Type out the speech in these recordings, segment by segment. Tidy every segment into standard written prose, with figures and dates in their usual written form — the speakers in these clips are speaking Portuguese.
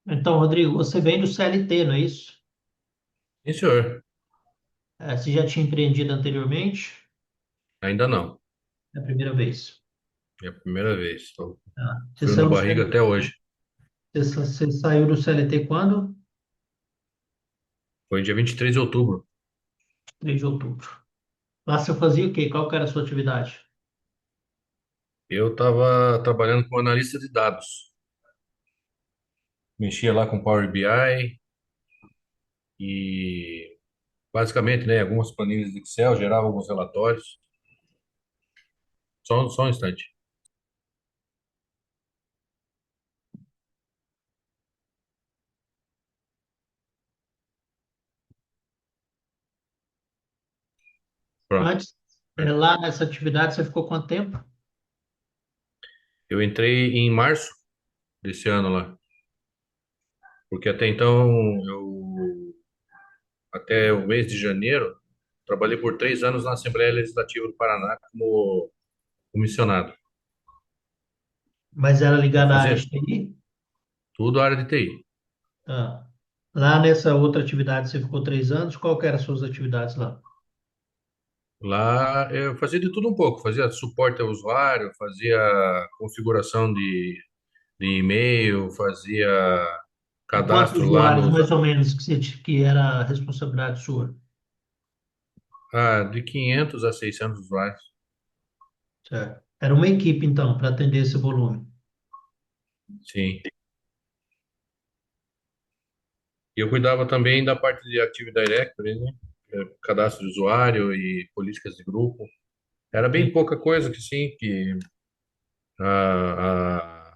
Então, Rodrigo, você vem do CLT, não é isso? Sim, senhor. Você já tinha empreendido anteriormente? Ainda não. É a primeira vez. É a primeira vez. Estou Você frio na saiu do barriga CLT, até hoje. você saiu do CLT quando? Foi dia 23 de outubro. 3 de outubro. Lá você fazia o quê? Qual que era a sua atividade? Eu estava trabalhando como analista de dados. Mexia lá com Power BI e basicamente, né, algumas planilhas de Excel, gerava alguns relatórios. Só um instante. Pronto. Antes, lá nessa atividade, você ficou quanto tempo? Eu entrei em março desse ano lá, porque até então, até o mês de janeiro, trabalhei por 3 anos na Assembleia Legislativa do Paraná como comissionado. Mas era Eu ligado à área fazia de TI? tudo a área de TI. Ah. Lá nessa outra atividade, você ficou 3 anos. Qual que eram as suas atividades lá? Lá eu fazia de tudo um pouco, fazia suporte ao usuário, fazia configuração de e-mail, fazia E quantos cadastro lá usuários, nos mais ou menos, que era a responsabilidade sua? de 500 a 600 usuários. Certo. Era uma equipe, então, para atender esse volume. Sim. E eu cuidava também da parte de Active Directory, né? Cadastro de usuário e políticas de grupo. Era bem pouca coisa que sim, que a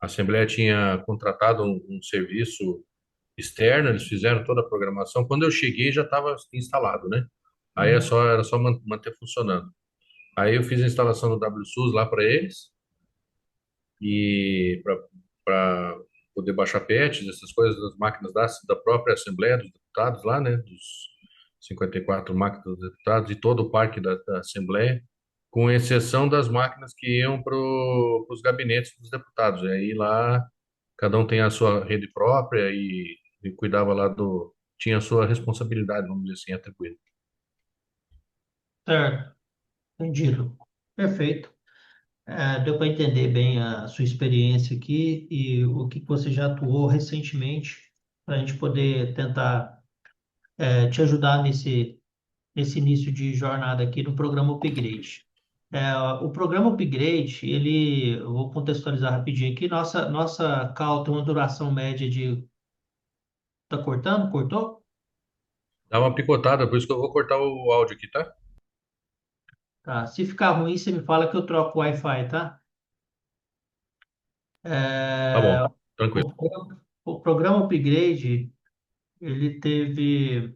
Assembleia tinha contratado um serviço externo, eles fizeram toda a programação. Quando eu cheguei já estava instalado, né? Aí Uhum. era só manter funcionando. Aí eu fiz a instalação do WSUS lá para eles e para poder baixar patches, essas coisas das máquinas da própria Assembleia dos Deputados lá, né? Dos 54 máquinas dos deputados e todo o parque da Assembleia, com exceção das máquinas que iam para os gabinetes dos deputados. E aí lá cada um tem a sua rede própria e cuidava lá tinha a sua responsabilidade, vamos dizer assim, atribuída. Certo, entendido. Perfeito. Deu para entender bem a sua experiência aqui e o que você já atuou recentemente para a gente poder tentar te ajudar nesse início de jornada aqui no programa Upgrade. O programa Upgrade, eu vou contextualizar rapidinho aqui, nossa call tem uma duração média de... Tá cortando? Cortou? Dá uma picotada, por isso que eu vou cortar o áudio aqui, tá? Tá. Se ficar ruim, você me fala que eu troco o Wi-Fi, tá? Tá É, bom, tranquilo. o programa Upgrade, ele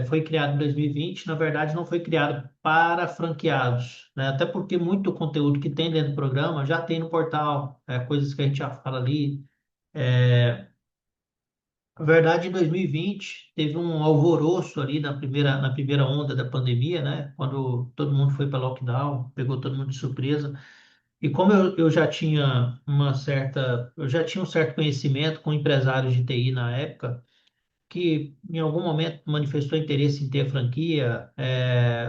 foi criado em 2020, na verdade não foi criado para franqueados, né? Até porque muito do conteúdo que tem dentro do programa já tem no portal, coisas que a gente já fala ali. Na verdade, em 2020 teve um alvoroço ali na primeira onda da pandemia, né? Quando todo mundo foi para lockdown, pegou todo mundo de surpresa. E como eu já tinha um certo conhecimento com empresários de TI na época, que em algum momento manifestou interesse em ter franquia,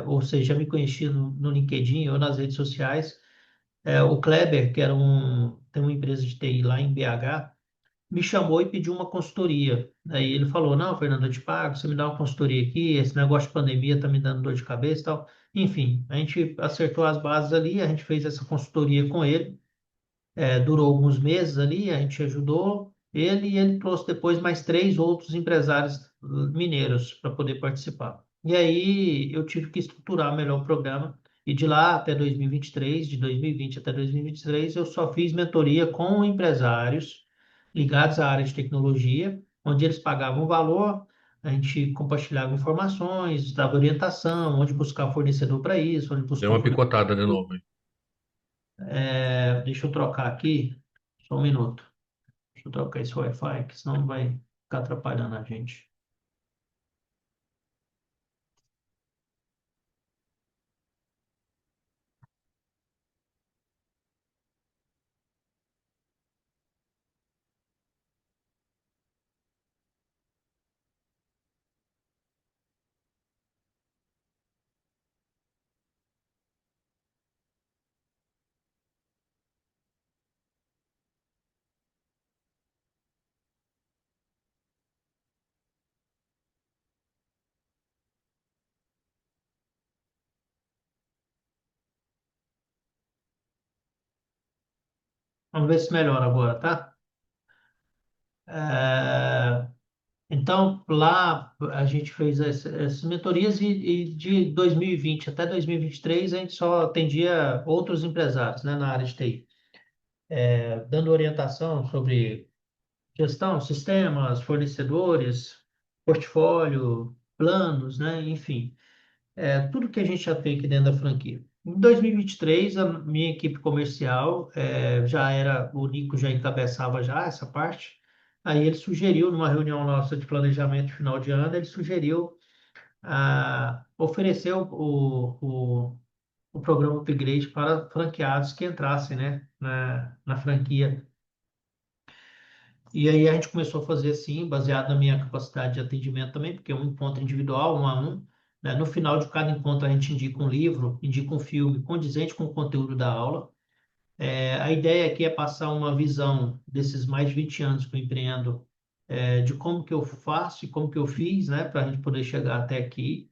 ou seja, me conhecia no LinkedIn ou nas redes sociais. O Kleber, que tem uma empresa de TI lá em BH, me chamou e pediu uma consultoria. Aí ele falou: Não, Fernando, eu te pago, você me dá uma consultoria aqui, esse negócio de pandemia tá me dando dor de cabeça e tal. Enfim, a gente acertou as bases ali, a gente fez essa consultoria com ele. Durou alguns meses ali, a gente ajudou ele e ele trouxe depois mais três outros empresários mineiros para poder participar. E aí eu tive que estruturar melhor o programa. E de lá até 2023, de 2020 até 2023, eu só fiz mentoria com empresários ligados à área de tecnologia, onde eles pagavam valor, a gente compartilhava informações, dava orientação, onde buscar fornecedor para isso, onde Deu buscar uma fornecedor. picotada de novo. Deixa eu trocar aqui, só um minuto. Deixa eu trocar esse Wi-Fi, que senão vai ficar atrapalhando a gente. Vamos ver se melhora agora, tá? É, então, lá a gente fez essas mentorias e de 2020 até 2023 a gente só atendia outros empresários, né, na área de TI, dando orientação sobre gestão, sistemas, fornecedores, portfólio, planos, né, enfim, tudo que a gente já tem aqui dentro da franquia. Em 2023, a minha equipe comercial já era, o Nico já encabeçava já essa parte. Aí ele sugeriu, numa reunião nossa de planejamento de final de ano, ele sugeriu oferecer o programa Upgrade para franqueados que entrassem, né, na franquia. E aí a gente começou a fazer assim, baseado na minha capacidade de atendimento também, porque é um encontro individual, um a um, né? No final de cada encontro a gente indica um livro, indica um filme condizente com o conteúdo da aula. A ideia aqui é passar uma visão desses mais de 20 anos que eu empreendo, de como que eu faço e como que eu fiz, né, para a gente poder chegar até aqui.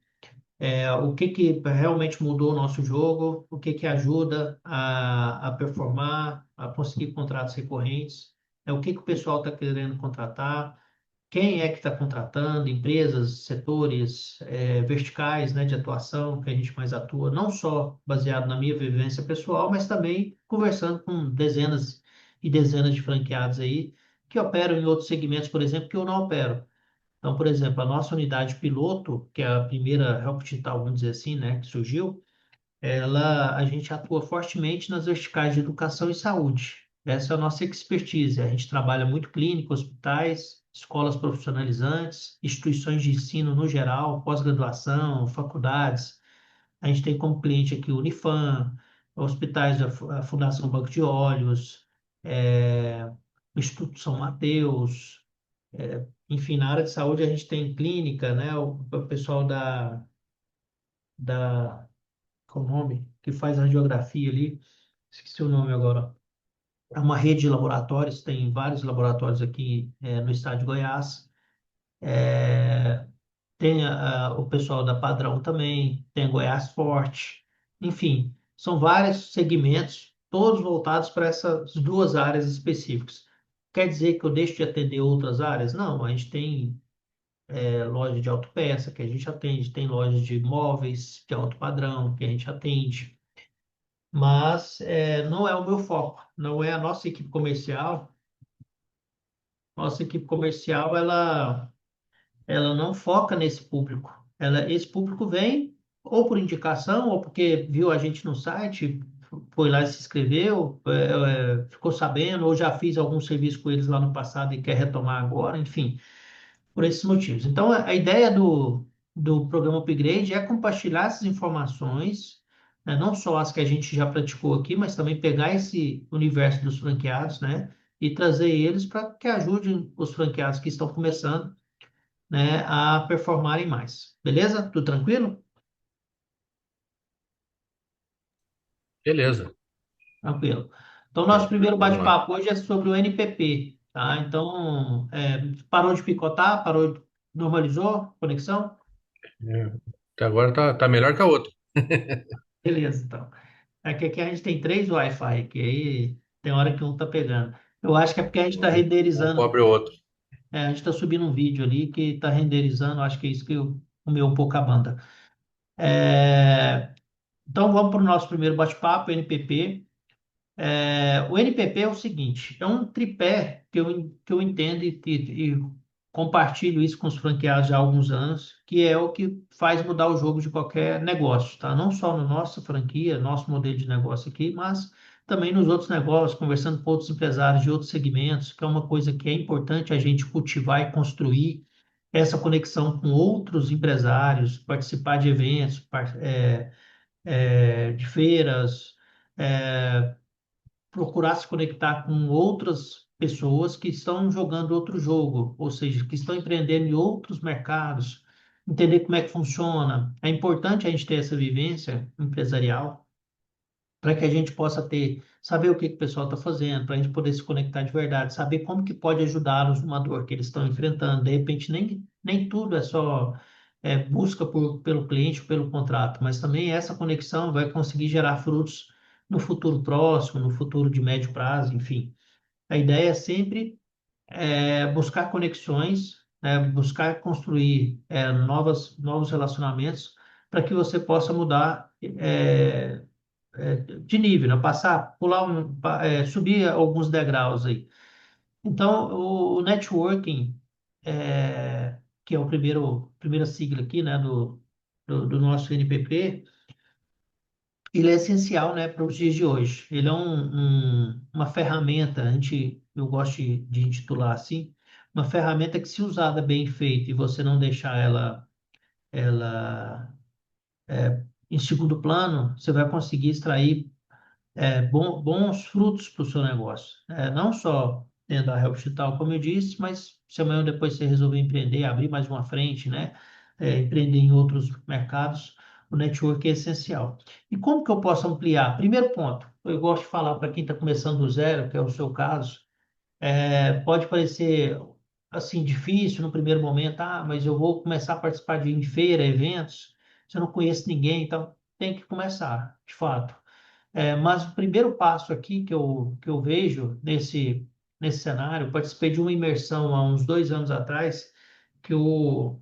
O que que realmente mudou o nosso jogo, o que que ajuda a performar, a conseguir contratos recorrentes, o que que o pessoal está querendo contratar, quem é que está contratando, empresas, setores, verticais, né, de atuação que a gente mais atua, não só baseado na minha vivência pessoal, mas também conversando com dezenas e dezenas de franqueados aí que operam em outros segmentos, por exemplo, que eu não opero. Então, por exemplo, a nossa unidade piloto, que é a primeira Help Digital, vamos dizer assim, né, que surgiu, a gente atua fortemente nas verticais de educação e saúde. Essa é a nossa expertise. A gente trabalha muito clínico, hospitais, escolas profissionalizantes, instituições de ensino no geral, pós-graduação, faculdades. A gente tem como cliente aqui o Unifam, hospitais da a Fundação Banco de Olhos, o Instituto São Mateus, enfim, na área de saúde a gente tem clínica, né? O pessoal da, qual o nome? Que faz a radiografia ali, esqueci o nome agora. É uma rede de laboratórios, tem vários laboratórios aqui no estado de Goiás. Tem o pessoal da Padrão também, tem a Goiás Forte. Enfim, são vários segmentos, todos voltados para essas duas áreas específicas. Quer dizer que eu deixo de atender outras áreas? Não, a gente tem loja de autopeça que a gente atende, tem loja de móveis de alto padrão que a gente atende, mas não é o meu foco, não é a nossa equipe comercial. Nossa equipe comercial, ela não foca nesse público. Esse público vem ou por indicação, ou porque viu a gente no site, foi lá e se inscreveu, ficou sabendo, ou já fiz algum serviço com eles lá no passado e quer retomar agora, enfim, por esses motivos. Então, a ideia do programa Upgrade é compartilhar essas informações, né, não só as que a gente já praticou aqui, mas também pegar esse universo dos franqueados, né, e trazer eles para que ajudem os franqueados que estão começando, né, a performarem mais. Beleza? Tudo tranquilo? Beleza. Tranquilo. Então, nosso É, primeiro vamos lá. bate-papo hoje é sobre o NPP, tá? Então, parou de picotar, normalizou a conexão? É, até agora tá melhor que a outra. Beleza, então. É que aqui a gente tem três Wi-Fi, que aí tem hora que um tá pegando. Eu acho que é porque a gente está Um renderizando, cobre o outro. a gente está subindo um vídeo ali que está renderizando, acho que é isso que comeu um pouco a banda. Então vamos para o nosso primeiro bate-papo, NPP. O NPP é o seguinte, é um tripé que eu entendo e compartilho isso com os franqueados já há alguns anos, que é o que faz mudar o jogo de qualquer negócio, tá? Não só na nossa franquia, nosso modelo de negócio aqui, mas também nos outros negócios, conversando com outros empresários de outros segmentos, que é uma coisa que é importante a gente cultivar e construir essa conexão com outros empresários, participar de eventos, de feiras, é, procurar se conectar com outras pessoas que estão jogando outro jogo, ou seja, que estão empreendendo em outros mercados, entender como é que funciona. É importante a gente ter essa vivência empresarial para que a gente possa saber o que que o pessoal está fazendo, para a gente poder se conectar de verdade, saber como que pode ajudá-los numa dor que eles estão enfrentando. De repente, nem tudo é só busca pelo cliente, pelo contrato, mas também essa conexão vai conseguir gerar frutos no futuro próximo, no futuro de médio prazo, enfim. A ideia é sempre buscar conexões, buscar construir novos relacionamentos para que você possa mudar de nível, né? Passar, pular subir alguns degraus aí. Então, o networking, que é o primeira sigla aqui, né, do nosso NPP, ele é essencial, né, para os dias de hoje. Ele é uma ferramenta, eu gosto de intitular assim, uma ferramenta que, se usada bem feita e você não deixar ela em segundo plano, você vai conseguir extrair bons frutos para o seu negócio. Não só dentro da Help Digital, como eu disse, mas se amanhã ou depois você resolver empreender, abrir mais uma frente, né? Empreender em outros mercados, o network é essencial. E como que eu posso ampliar? Primeiro ponto, eu gosto de falar para quem está começando do zero, que é o seu caso, pode parecer assim difícil no primeiro momento, mas eu vou começar a participar de feira, eventos, se eu não conheço ninguém, então tem que começar, de fato. Mas o primeiro passo aqui que eu vejo nesse cenário, eu participei de uma imersão há uns 2 anos atrás, que o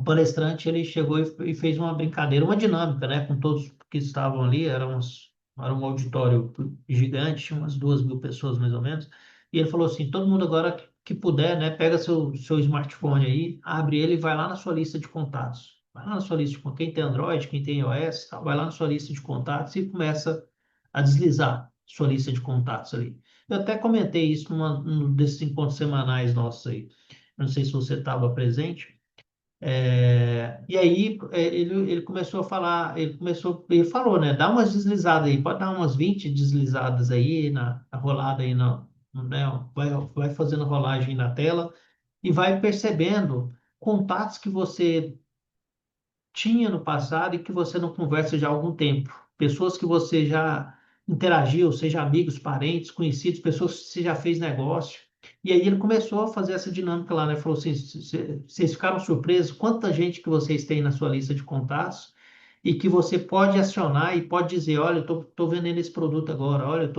palestrante ele chegou e fez uma brincadeira, uma dinâmica, né, com todos que estavam ali, era um auditório gigante, tinha umas 2.000 pessoas mais ou menos, e ele falou assim, todo mundo agora que puder, né, pega seu smartphone aí, abre ele e vai lá na sua lista de contatos. Vai lá na sua lista de contatos. Quem tem Android, quem tem iOS, tal, vai lá na sua lista de contatos e começa a deslizar sua lista de contatos ali. Eu até comentei isso num desses encontros semanais nossos aí. Não sei se você estava presente, e aí ele começou a falar, ele falou, né? Dá umas deslizadas aí, pode dar umas 20 deslizadas aí na rolada aí, né? Vai fazendo rolagem na tela e vai percebendo contatos que você tinha no passado e que você não conversa já há algum tempo. Pessoas que você já interagiu, seja amigos, parentes, conhecidos, pessoas que você já fez negócio. E aí ele começou a fazer essa dinâmica lá, né? Falou assim, vocês ficaram surpresos quanta gente que vocês têm na sua lista de contatos e que você pode acionar e pode dizer, olha, eu tô vendendo esse produto agora, olha, eu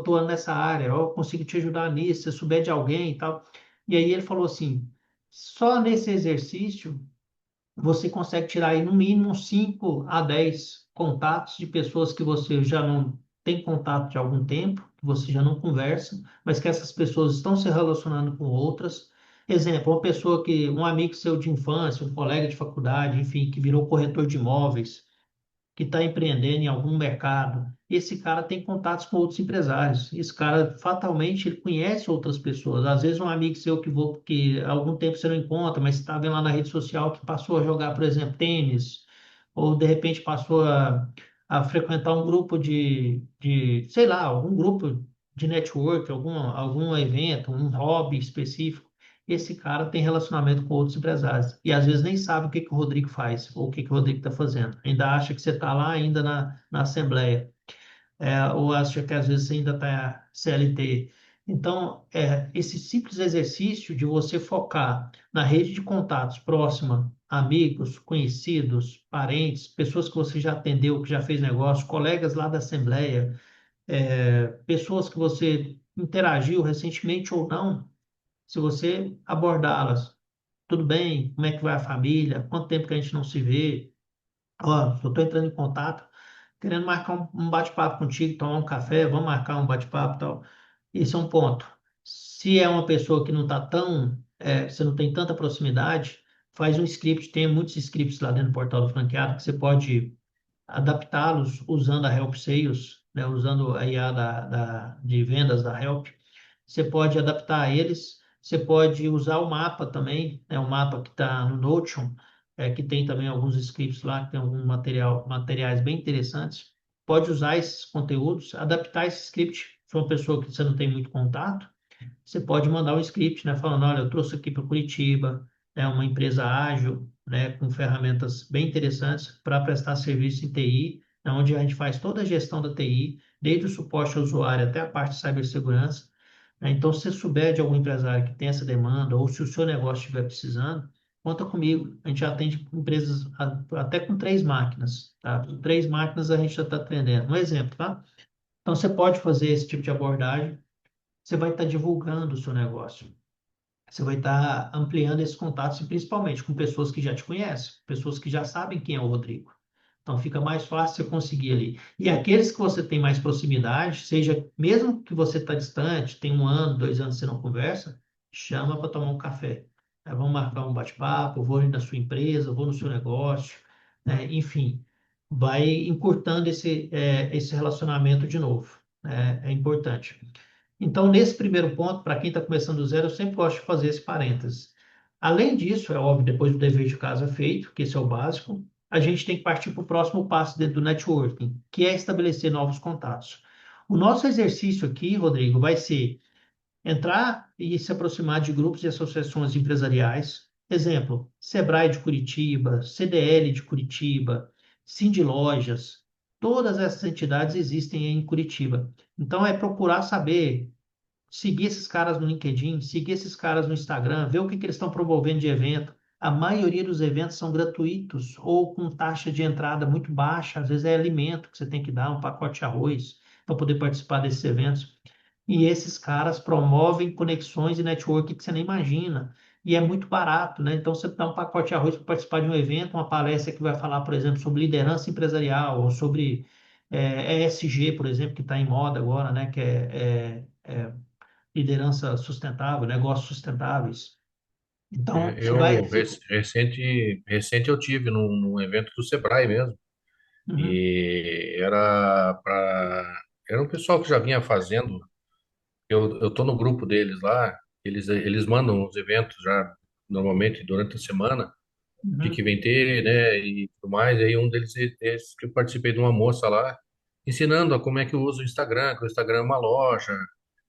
tô nessa área, ó, eu consigo te ajudar nisso, se souber de alguém e tal. E aí ele falou assim, só nesse exercício você consegue tirar aí no mínimo 5 a 10 contatos de pessoas que você já não tem contato de algum tempo, que você já não conversa, mas que essas pessoas estão se relacionando com outras. Exemplo, um amigo seu de infância, um colega de faculdade, enfim, que virou corretor de imóveis, que está empreendendo em algum mercado, esse cara tem contatos com outros empresários. Esse cara, fatalmente, ele conhece outras pessoas. Às vezes, um amigo seu que há algum tempo você não encontra, mas está vendo lá na rede social que passou a jogar, por exemplo, tênis, ou de repente passou a frequentar um grupo sei lá, algum grupo de network, algum evento, um hobby específico. Esse cara tem relacionamento com outros empresários e às vezes nem sabe o que que o Rodrigo faz ou o que que o Rodrigo está fazendo. Ainda acha que você está lá ainda na Assembleia, ou acha que às vezes você ainda está CLT. Então, esse simples exercício de você focar na rede de contatos próxima, amigos, conhecidos, parentes, pessoas que você já atendeu, que já fez negócio, colegas lá da Assembleia, pessoas que você interagiu recentemente ou não, se você abordá-las, tudo bem? Como é que vai a família? Quanto tempo que a gente não se vê? Ó, eu estou entrando em contato, querendo marcar um bate-papo contigo, tomar um café, vamos marcar um bate-papo e tal. Esse é um ponto. Se é uma pessoa que não está você não tem tanta proximidade, faz um script, tem muitos scripts lá dentro do portal do franqueado que você pode adaptá-los usando a Help Sales, né, usando a IA de vendas da Help. Você pode adaptar eles, você pode usar o mapa também, né, o mapa que está no Notion, que tem também alguns scripts lá, que tem alguns materiais bem interessantes. Pode usar esses conteúdos, adaptar esse script. Se for uma pessoa que você não tem muito contato, você pode mandar um script, né, falando, olha, eu trouxe aqui para Curitiba, uma empresa ágil, né, com ferramentas bem interessantes para prestar serviço em TI, onde a gente faz toda a gestão da TI, desde o suporte ao usuário até a parte de cibersegurança. Então, se você souber de algum empresário que tem essa demanda, ou se o seu negócio estiver precisando, conta comigo. A gente já atende empresas até com 3 máquinas, tá? Com 3 máquinas a gente já está atendendo. Um exemplo, tá? Então você pode fazer esse tipo de abordagem. Você vai estar divulgando o seu negócio. Você vai estar ampliando esses contatos, e principalmente com pessoas que já te conhecem, pessoas que já sabem quem é o Rodrigo. Então fica mais fácil você conseguir ali. E aqueles que você tem mais proximidade, seja mesmo que você está distante, tem 1 ano, 2 anos que você não conversa, chama para tomar um café. Vamos marcar um bate-papo, vou ir na sua empresa, vou no seu negócio, né? Enfim, vai encurtando esse relacionamento de novo. Né? É importante. Então, nesse primeiro ponto, para quem está começando do zero, eu sempre gosto de fazer esse parênteses. Além disso, é óbvio, depois do dever de casa feito, que esse é o básico, a gente tem que partir para o próximo passo dentro do networking, que é estabelecer novos contatos. O nosso exercício aqui, Rodrigo, vai ser entrar e se aproximar de grupos e associações empresariais. Exemplo, Sebrae de Curitiba, CDL de Curitiba, Cindy Lojas, todas essas entidades existem em Curitiba. Então, é procurar saber, seguir esses caras no LinkedIn, seguir esses caras no Instagram, ver o que eles estão promovendo de evento. A maioria dos eventos são gratuitos ou com taxa de entrada muito baixa. Às vezes é alimento que você tem que dar, um pacote de arroz para poder participar desses eventos. E esses caras promovem conexões e networking que você nem imagina. E é muito barato, né? Então você dá um pacote de arroz para participar de um evento, uma palestra que vai falar, por exemplo, sobre liderança empresarial ou sobre ESG, por exemplo, que está em moda agora, né? Que é liderança sustentável, negócios sustentáveis. Então, você vai. Recente eu tive num evento do Sebrae mesmo, Uhum, e era um pessoal que já vinha fazendo. Eu tô no grupo deles lá, eles mandam os eventos já normalmente durante a semana, o que uhum, vem ter, né, e tudo mais. Aí um deles, esse que eu participei de uma moça lá, ensinando a como é que usa o Instagram, que o Instagram é uma loja,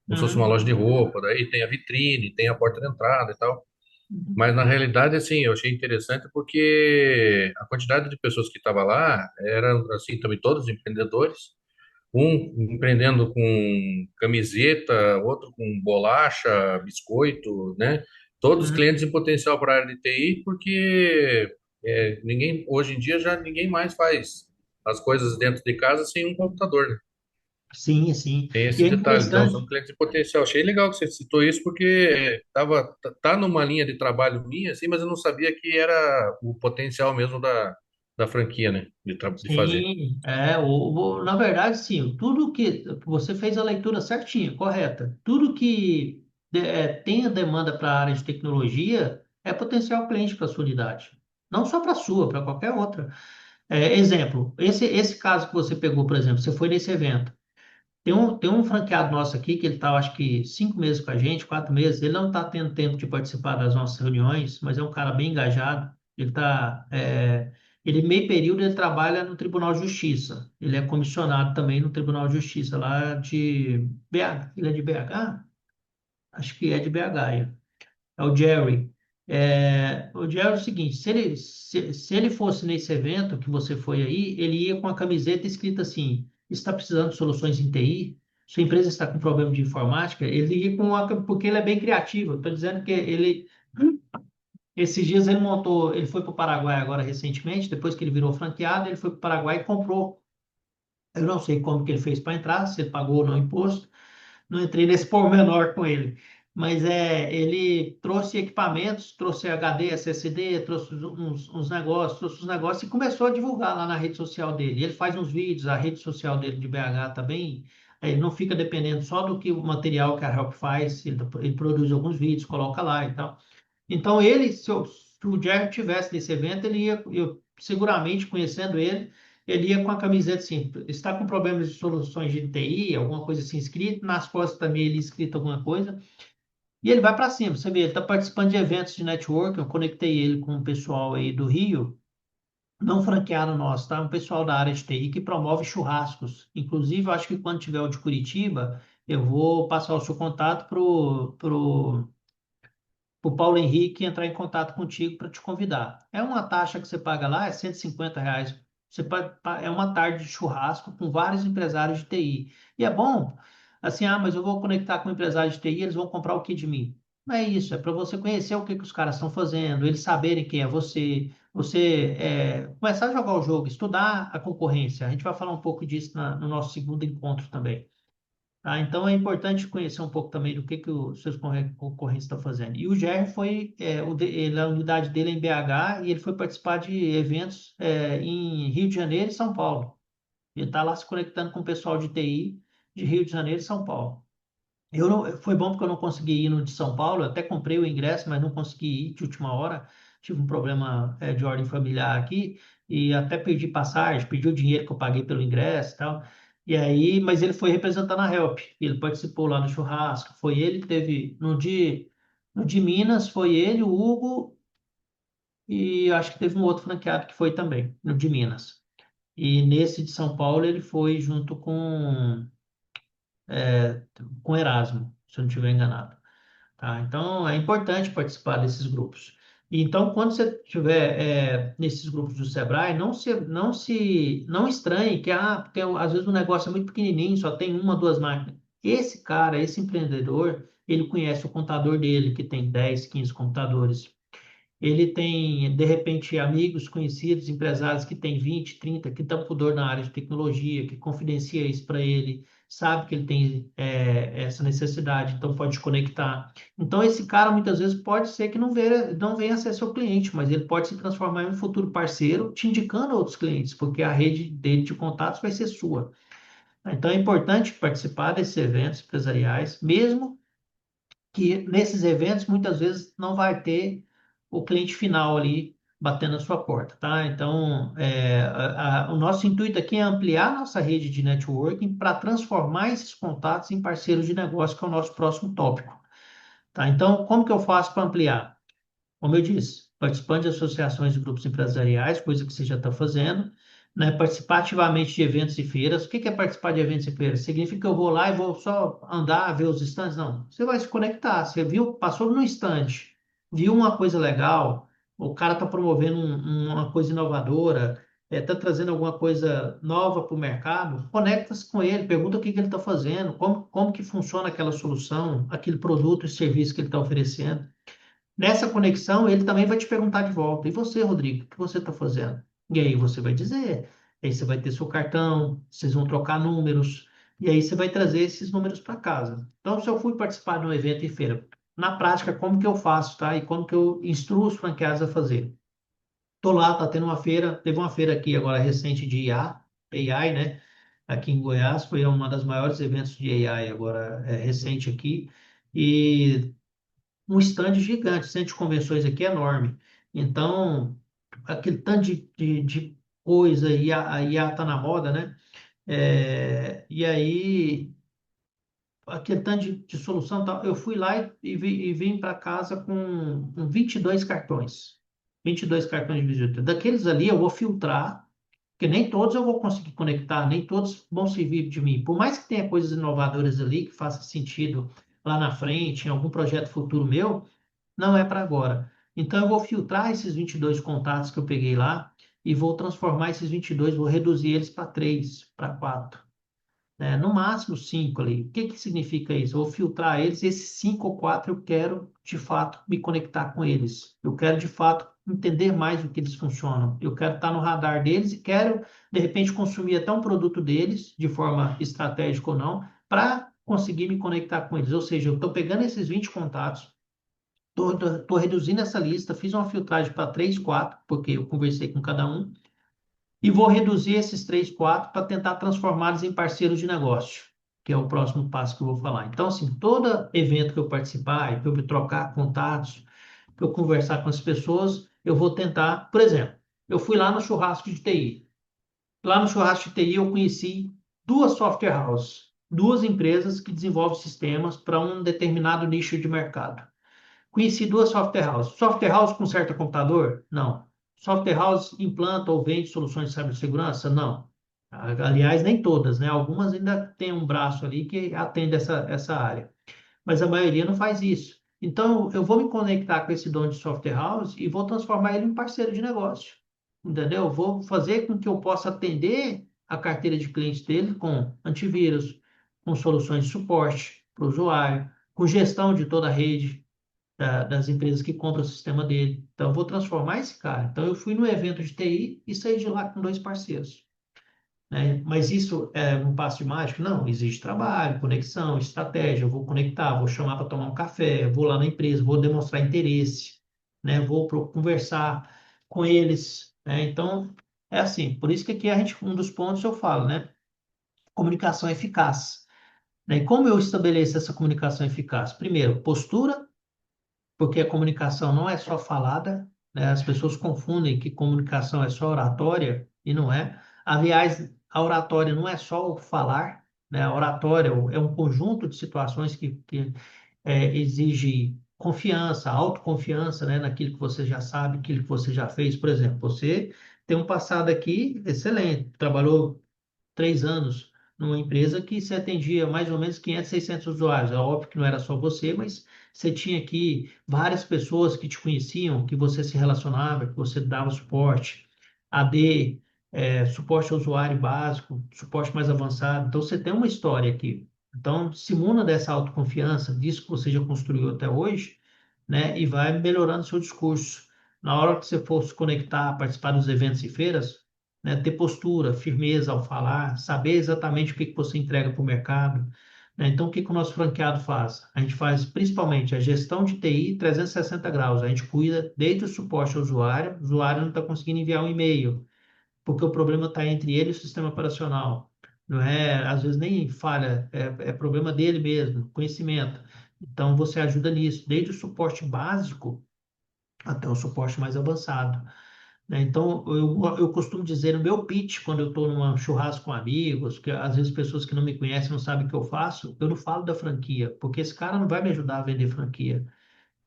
como se fosse uma uhum, loja de roupa, daí tem a vitrine, tem a porta de entrada e tal. uhum, Mas na realidade, assim, eu achei interessante porque a quantidade de pessoas que estava lá eram, assim, também todos empreendedores, um empreendendo com camiseta, outro com bolacha, biscoito, né? Todos uhum. clientes em potencial para a área de TI, porque ninguém, hoje em dia já ninguém mais faz as coisas dentro de casa sem um computador, né? Sim, sim. Tem E esse é detalhe, então interessante. são clientes em potencial. Achei legal que você citou isso, porque tá numa linha de trabalho minha, assim, mas eu não sabia que era o potencial mesmo da franquia, né? De fazer. Sim, na verdade, sim, tudo que você fez a leitura certinha, correta. Tudo que tenha demanda para a área de tecnologia é potencial cliente para a sua unidade. Não só para a sua, para qualquer outra. Exemplo, esse caso que você pegou, por exemplo, você foi nesse evento. Tem um franqueado nosso aqui que ele está, acho que 5 meses com a gente, 4 meses. Ele não está tendo tempo de participar das nossas reuniões, mas é um cara bem engajado. Ele meio período ele trabalha no Tribunal de Justiça. Ele é comissionado também no Tribunal de Justiça lá de BH. Ele é de BH? Acho que é de BH. É o Jerry. O Jerry é o seguinte: se ele fosse nesse evento que você foi aí, ele ia com a camiseta escrita assim: está precisando de soluções em TI? Sua empresa está com problema de informática? Ele ia porque ele é bem criativo. Estou dizendo que esses dias ele foi para o Paraguai agora recentemente, depois que ele virou franqueado, ele foi para o Paraguai e comprou. Eu não sei como que ele fez para entrar, se ele pagou ou não imposto, não entrei nesse pormenor com ele. Mas ele trouxe equipamentos, trouxe HD, SSD, trouxe uns negócios e começou a divulgar lá na rede social dele. Ele faz uns vídeos, a rede social dele de BH também, ele não fica dependendo só do que o material que a Help faz, ele produz alguns vídeos, coloca lá e tal. Então se o Jerry tivesse nesse evento, eu seguramente conhecendo ele ia com a camiseta assim, está com problemas de soluções de TI, alguma coisa assim escrito, nas costas também ele escrito alguma coisa, e ele vai para cima. Você vê, ele está participando de eventos de network, eu conectei ele com o pessoal aí do Rio, não franquearam nosso, tá? Um pessoal da área de TI que promove churrascos. Inclusive, eu acho que quando tiver o de Curitiba, eu vou passar o seu contato pro Paulo Henrique entrar em contato contigo para te convidar. É uma taxa que você paga lá, é R$ 150. É uma tarde de churrasco com vários empresários de TI. E é bom, assim, mas eu vou conectar com empresários de TI, eles vão comprar o que de mim? Não é isso, é para você conhecer o que que os caras estão fazendo, eles saberem quem é você, você começar a jogar o jogo, estudar a concorrência. A gente vai falar um pouco disso no nosso segundo encontro também. Tá? Então é importante conhecer um pouco também do que os seus concorrentes estão fazendo. E o GR foi, a unidade dele é em BH e ele foi participar de eventos em Rio de Janeiro e São Paulo. Ele está lá se conectando com o pessoal de TI de Rio de Janeiro e São Paulo. Foi bom porque eu não consegui ir no de São Paulo, eu até comprei o ingresso, mas não consegui ir de última hora. Tive um problema de ordem familiar aqui e até perdi passagem, perdi o dinheiro que eu paguei pelo ingresso e tal. E aí, mas ele foi representando a Help. Ele participou lá no churrasco. Foi ele que teve no de Minas, foi ele, o Hugo e acho que teve um outro franqueado que foi também no de Minas. E nesse de São Paulo ele foi junto com Erasmo, se eu não estiver enganado. Tá? Então, é importante participar desses grupos. E então, quando você estiver nesses grupos do Sebrae, não estranhe que porque às vezes o negócio é muito pequenininho, só tem uma, duas máquinas. Esse cara, esse empreendedor, ele conhece o contador dele, que tem 10, 15 computadores. Ele tem, de repente, amigos, conhecidos, empresários que têm 20, 30, que estão por dor na área de tecnologia, que confidencia isso para ele, sabe que ele tem essa necessidade, então pode conectar. Então, esse cara, muitas vezes, pode ser que não venha a ser seu cliente, mas ele pode se transformar em um futuro parceiro, te indicando outros clientes, porque a rede dele de contatos vai ser sua. Então, é importante participar desses eventos empresariais, mesmo que nesses eventos muitas vezes não vai ter o cliente final ali batendo na sua porta, tá? Então, o nosso intuito aqui é ampliar nossa rede de networking para transformar esses contatos em parceiros de negócio, que é o nosso próximo tópico, tá? Então, como que eu faço para ampliar? Como eu disse, participando de associações de grupos empresariais, coisa que você já está fazendo, né? Participar ativamente de eventos e feiras. O que que é participar de eventos e feiras? Significa que eu vou lá e vou só andar, ver os estandes? Não. Você vai se conectar. Você viu, passou no estande, viu uma coisa legal, o cara está promovendo uma coisa inovadora, está trazendo alguma coisa nova para o mercado, conecta-se com ele, pergunta o que que ele está fazendo, como que funciona aquela solução, aquele produto e serviço que ele está oferecendo. Nessa conexão, ele também vai te perguntar de volta: e você, Rodrigo, o que você está fazendo? E aí você vai dizer. Aí você vai ter seu cartão, vocês vão trocar números, e aí você vai trazer esses números para casa. Então, se eu fui participar de um evento em feira, na prática, como que eu faço, tá? E como que eu instruo os franqueados a fazer? Tô lá, tá tendo uma feira, teve uma feira aqui agora recente de IA, AI, né? Aqui em Goiás, foi uma das maiores eventos de AI agora, recente aqui. E um stand gigante, o centro de convenções aqui é enorme. Então, aquele tanto de coisa, a IA tá na moda, né? E aí, aquele tanto de solução, tal, eu fui lá e vim para casa com 22 cartões. 22 cartões de visita. Daqueles ali eu vou filtrar, porque nem todos eu vou conseguir conectar, nem todos vão servir de mim. Por mais que tenha coisas inovadoras ali que faça sentido lá na frente, em algum projeto futuro meu, não é para agora. Então, eu vou filtrar esses 22 contatos que eu peguei lá e vou transformar esses 22, vou reduzir eles para 3, para 4, né? No máximo 5 ali. O que que significa isso? Eu vou filtrar eles, esses 5 ou 4 eu quero, de fato, me conectar com eles. Eu quero, de fato, entender mais do que eles funcionam. Eu quero estar no radar deles e quero, de repente, consumir até um produto deles, de forma estratégica ou não, para conseguir me conectar com eles. Ou seja, eu estou pegando esses 20 contatos. Tô reduzindo essa lista, fiz uma filtragem para 3, 4, porque eu conversei com cada um, e vou reduzir esses 3, 4 para tentar transformá-los em parceiros de negócio, que é o próximo passo que eu vou falar. Então, assim, todo evento que eu participar, que eu trocar contatos, que eu conversar com as pessoas, eu vou tentar, por exemplo, eu fui lá no churrasco de TI. Lá no churrasco de TI eu conheci duas software houses, duas empresas que desenvolvem sistemas para um determinado nicho de mercado. Conheci duas software houses. Software house conserta computador? Não. Software house implanta ou vende soluções de cibersegurança? Não. Aliás, nem todas, né? Algumas ainda têm um braço ali que atende essa área, mas a maioria não faz isso. Então, eu vou me conectar com esse dono de software house e vou transformar ele em parceiro de negócio, entendeu? Vou fazer com que eu possa atender a carteira de clientes dele com antivírus, com soluções de suporte para o usuário, com gestão de toda a rede, das empresas que compram o sistema dele. Então, eu vou transformar esse cara. Então, eu fui no evento de TI e saí de lá com dois parceiros, né? Mas isso é um passo de mágica? Não, existe trabalho, conexão, estratégia. Eu vou conectar, vou chamar para tomar um café, vou lá na empresa, vou demonstrar interesse, né? Vou conversar com eles, né? Então, é assim. Por isso que aqui um dos pontos eu falo, né? Comunicação eficaz, né? E como eu estabeleço essa comunicação eficaz? Primeiro, postura, porque a comunicação não é só falada, né? As pessoas confundem que comunicação é só oratória e não é. Aliás, a oratória não é só o falar, né? A oratória é um conjunto de situações que exige confiança, autoconfiança, né? Naquilo que você já sabe, aquilo que você já fez. Por exemplo, você tem um passado aqui excelente, trabalhou 3 anos numa empresa que se atendia mais ou menos 500, 600 usuários. É óbvio que não era só você, mas você tinha aqui várias pessoas que te conheciam, que você se relacionava, que você dava suporte, AD, suporte ao usuário básico, suporte mais avançado. Então, você tem uma história aqui. Então, se imuna dessa autoconfiança, disso que você já construiu até hoje, né? E vai melhorando seu discurso. Na hora que você for se conectar, participar dos eventos e feiras, né, ter postura, firmeza ao falar, saber exatamente o que que você entrega para o mercado, né? Então, o que que o nosso franqueado faz? A gente faz principalmente a gestão de TI 360 graus. A gente cuida desde o suporte ao usuário, o usuário não está conseguindo enviar um e-mail, porque o problema está entre ele e o sistema operacional. Não é, às vezes nem falha, é problema dele mesmo, conhecimento. Então, você ajuda nisso, desde o suporte básico até o suporte mais avançado, né? Então, eu costumo dizer no meu pitch, quando eu estou num churrasco com amigos, que às vezes pessoas que não me conhecem não sabem o que eu faço, eu não falo da franquia, porque esse cara não vai me ajudar a vender franquia.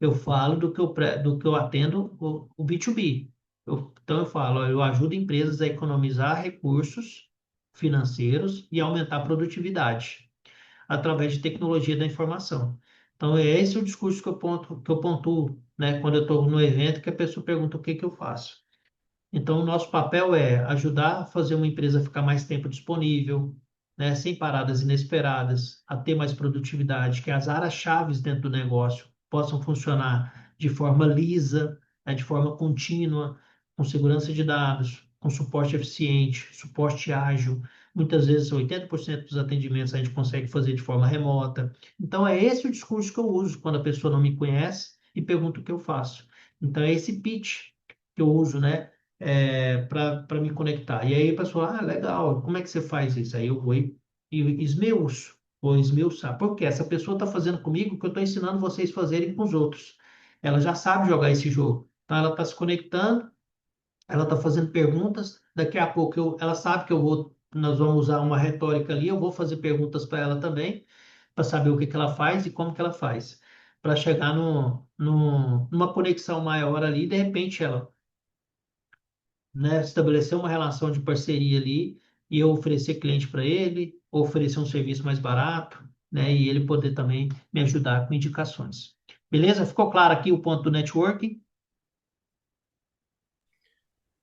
Eu falo do que eu atendo o B2B. Então, eu falo, ó, eu ajudo empresas a economizar recursos financeiros e aumentar a produtividade através de tecnologia da informação. Então, é esse o discurso que eu pontuo, né, quando eu estou no evento, que a pessoa pergunta o que que eu faço. Então, o nosso papel é ajudar a fazer uma empresa ficar mais tempo disponível, né, sem paradas inesperadas, a ter mais produtividade, que as áreas-chaves dentro do negócio possam funcionar de forma lisa, né, de forma contínua, com segurança de dados, com suporte eficiente, suporte ágil. Muitas vezes, 80% dos atendimentos a gente consegue fazer de forma remota. Então, é esse o discurso que eu uso quando a pessoa não me conhece e pergunta o que eu faço. Então, é esse pitch que eu uso, né? Para me conectar. E aí a pessoa, legal, como é que você faz isso? Aí eu vou e esmiuço, vou esmiuçar. Porque essa pessoa está fazendo comigo o que eu estou ensinando vocês a fazerem com os outros. Ela já sabe jogar esse jogo. Então ela está se conectando, ela está fazendo perguntas. Daqui a pouco ela sabe que nós vamos usar uma retórica ali, eu vou fazer perguntas para ela também, para saber o que que ela faz e como que ela faz. Para chegar numa conexão maior ali, de repente ela, né, estabelecer uma relação de parceria ali e eu oferecer cliente para ele, oferecer um serviço mais barato, né, e ele poder também me ajudar com indicações. Beleza? Ficou claro aqui o ponto do networking?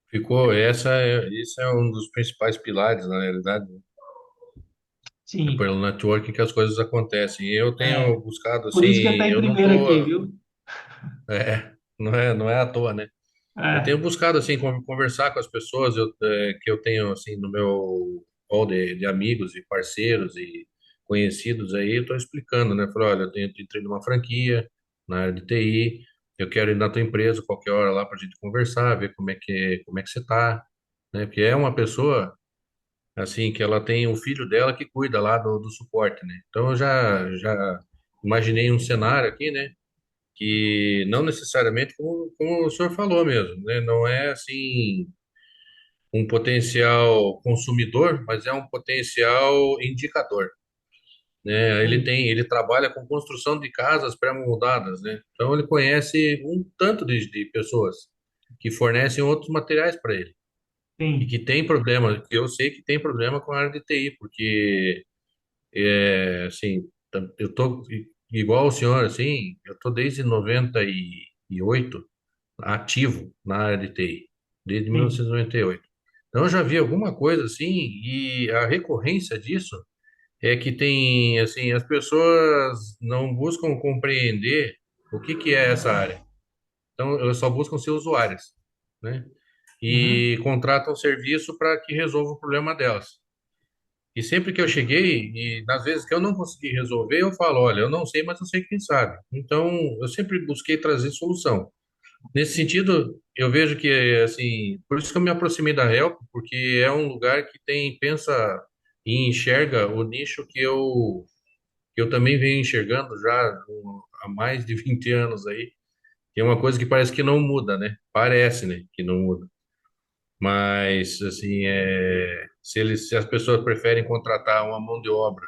Ficou, isso é um dos principais pilares, na realidade. É Sim. pelo networking que as coisas acontecem. E eu É. tenho buscado, Por assim, isso que ele está em eu não primeiro aqui, tô, viu? não é à toa, né? Eu tenho É. buscado, assim, conversar com as pessoas que eu tenho, assim, no meu hall de amigos e parceiros e conhecidos aí, eu estou explicando, né? Falei, olha, entrei numa franquia na área de TI, eu quero ir na tua empresa qualquer hora lá para a gente conversar, ver como é que você tá, né? Porque é uma pessoa, assim, que ela tem o filho dela que cuida lá do suporte, né? Então, eu já imaginei um cenário aqui, né? Que não necessariamente como o senhor falou mesmo, né? Não é assim um potencial consumidor, mas é um potencial indicador, né? Sim, Ele trabalha com construção de casas pré-moldadas, né? Então ele conhece um tanto de pessoas que fornecem outros materiais para ele e sim, que tem problema, que eu sei que tem problema com a área de TI, porque assim, eu tô igual o senhor, assim, eu tô desde 98 ativo na área de TI, desde sim, 1998. Então, eu já vi alguma coisa assim, e a recorrência disso é que tem, assim, as pessoas não buscam compreender. O que que é essa área? Então, elas só buscam ser usuárias, né? Uhum. E contratam serviço para que resolva o problema delas. E sempre que eu cheguei, e nas vezes que eu não consegui resolver, eu falo, olha, eu não sei, mas eu sei quem sabe. Então, eu sempre busquei trazer solução. Nesse sentido, eu vejo que, assim, por isso que eu me aproximei da Help, porque é um lugar que tem, pensa e enxerga o nicho que eu também venho enxergando já há mais de 20 anos aí, que é uma coisa que parece que não muda, né? Parece, né, que não muda. Mas, assim, se as pessoas preferem contratar uma mão de obra,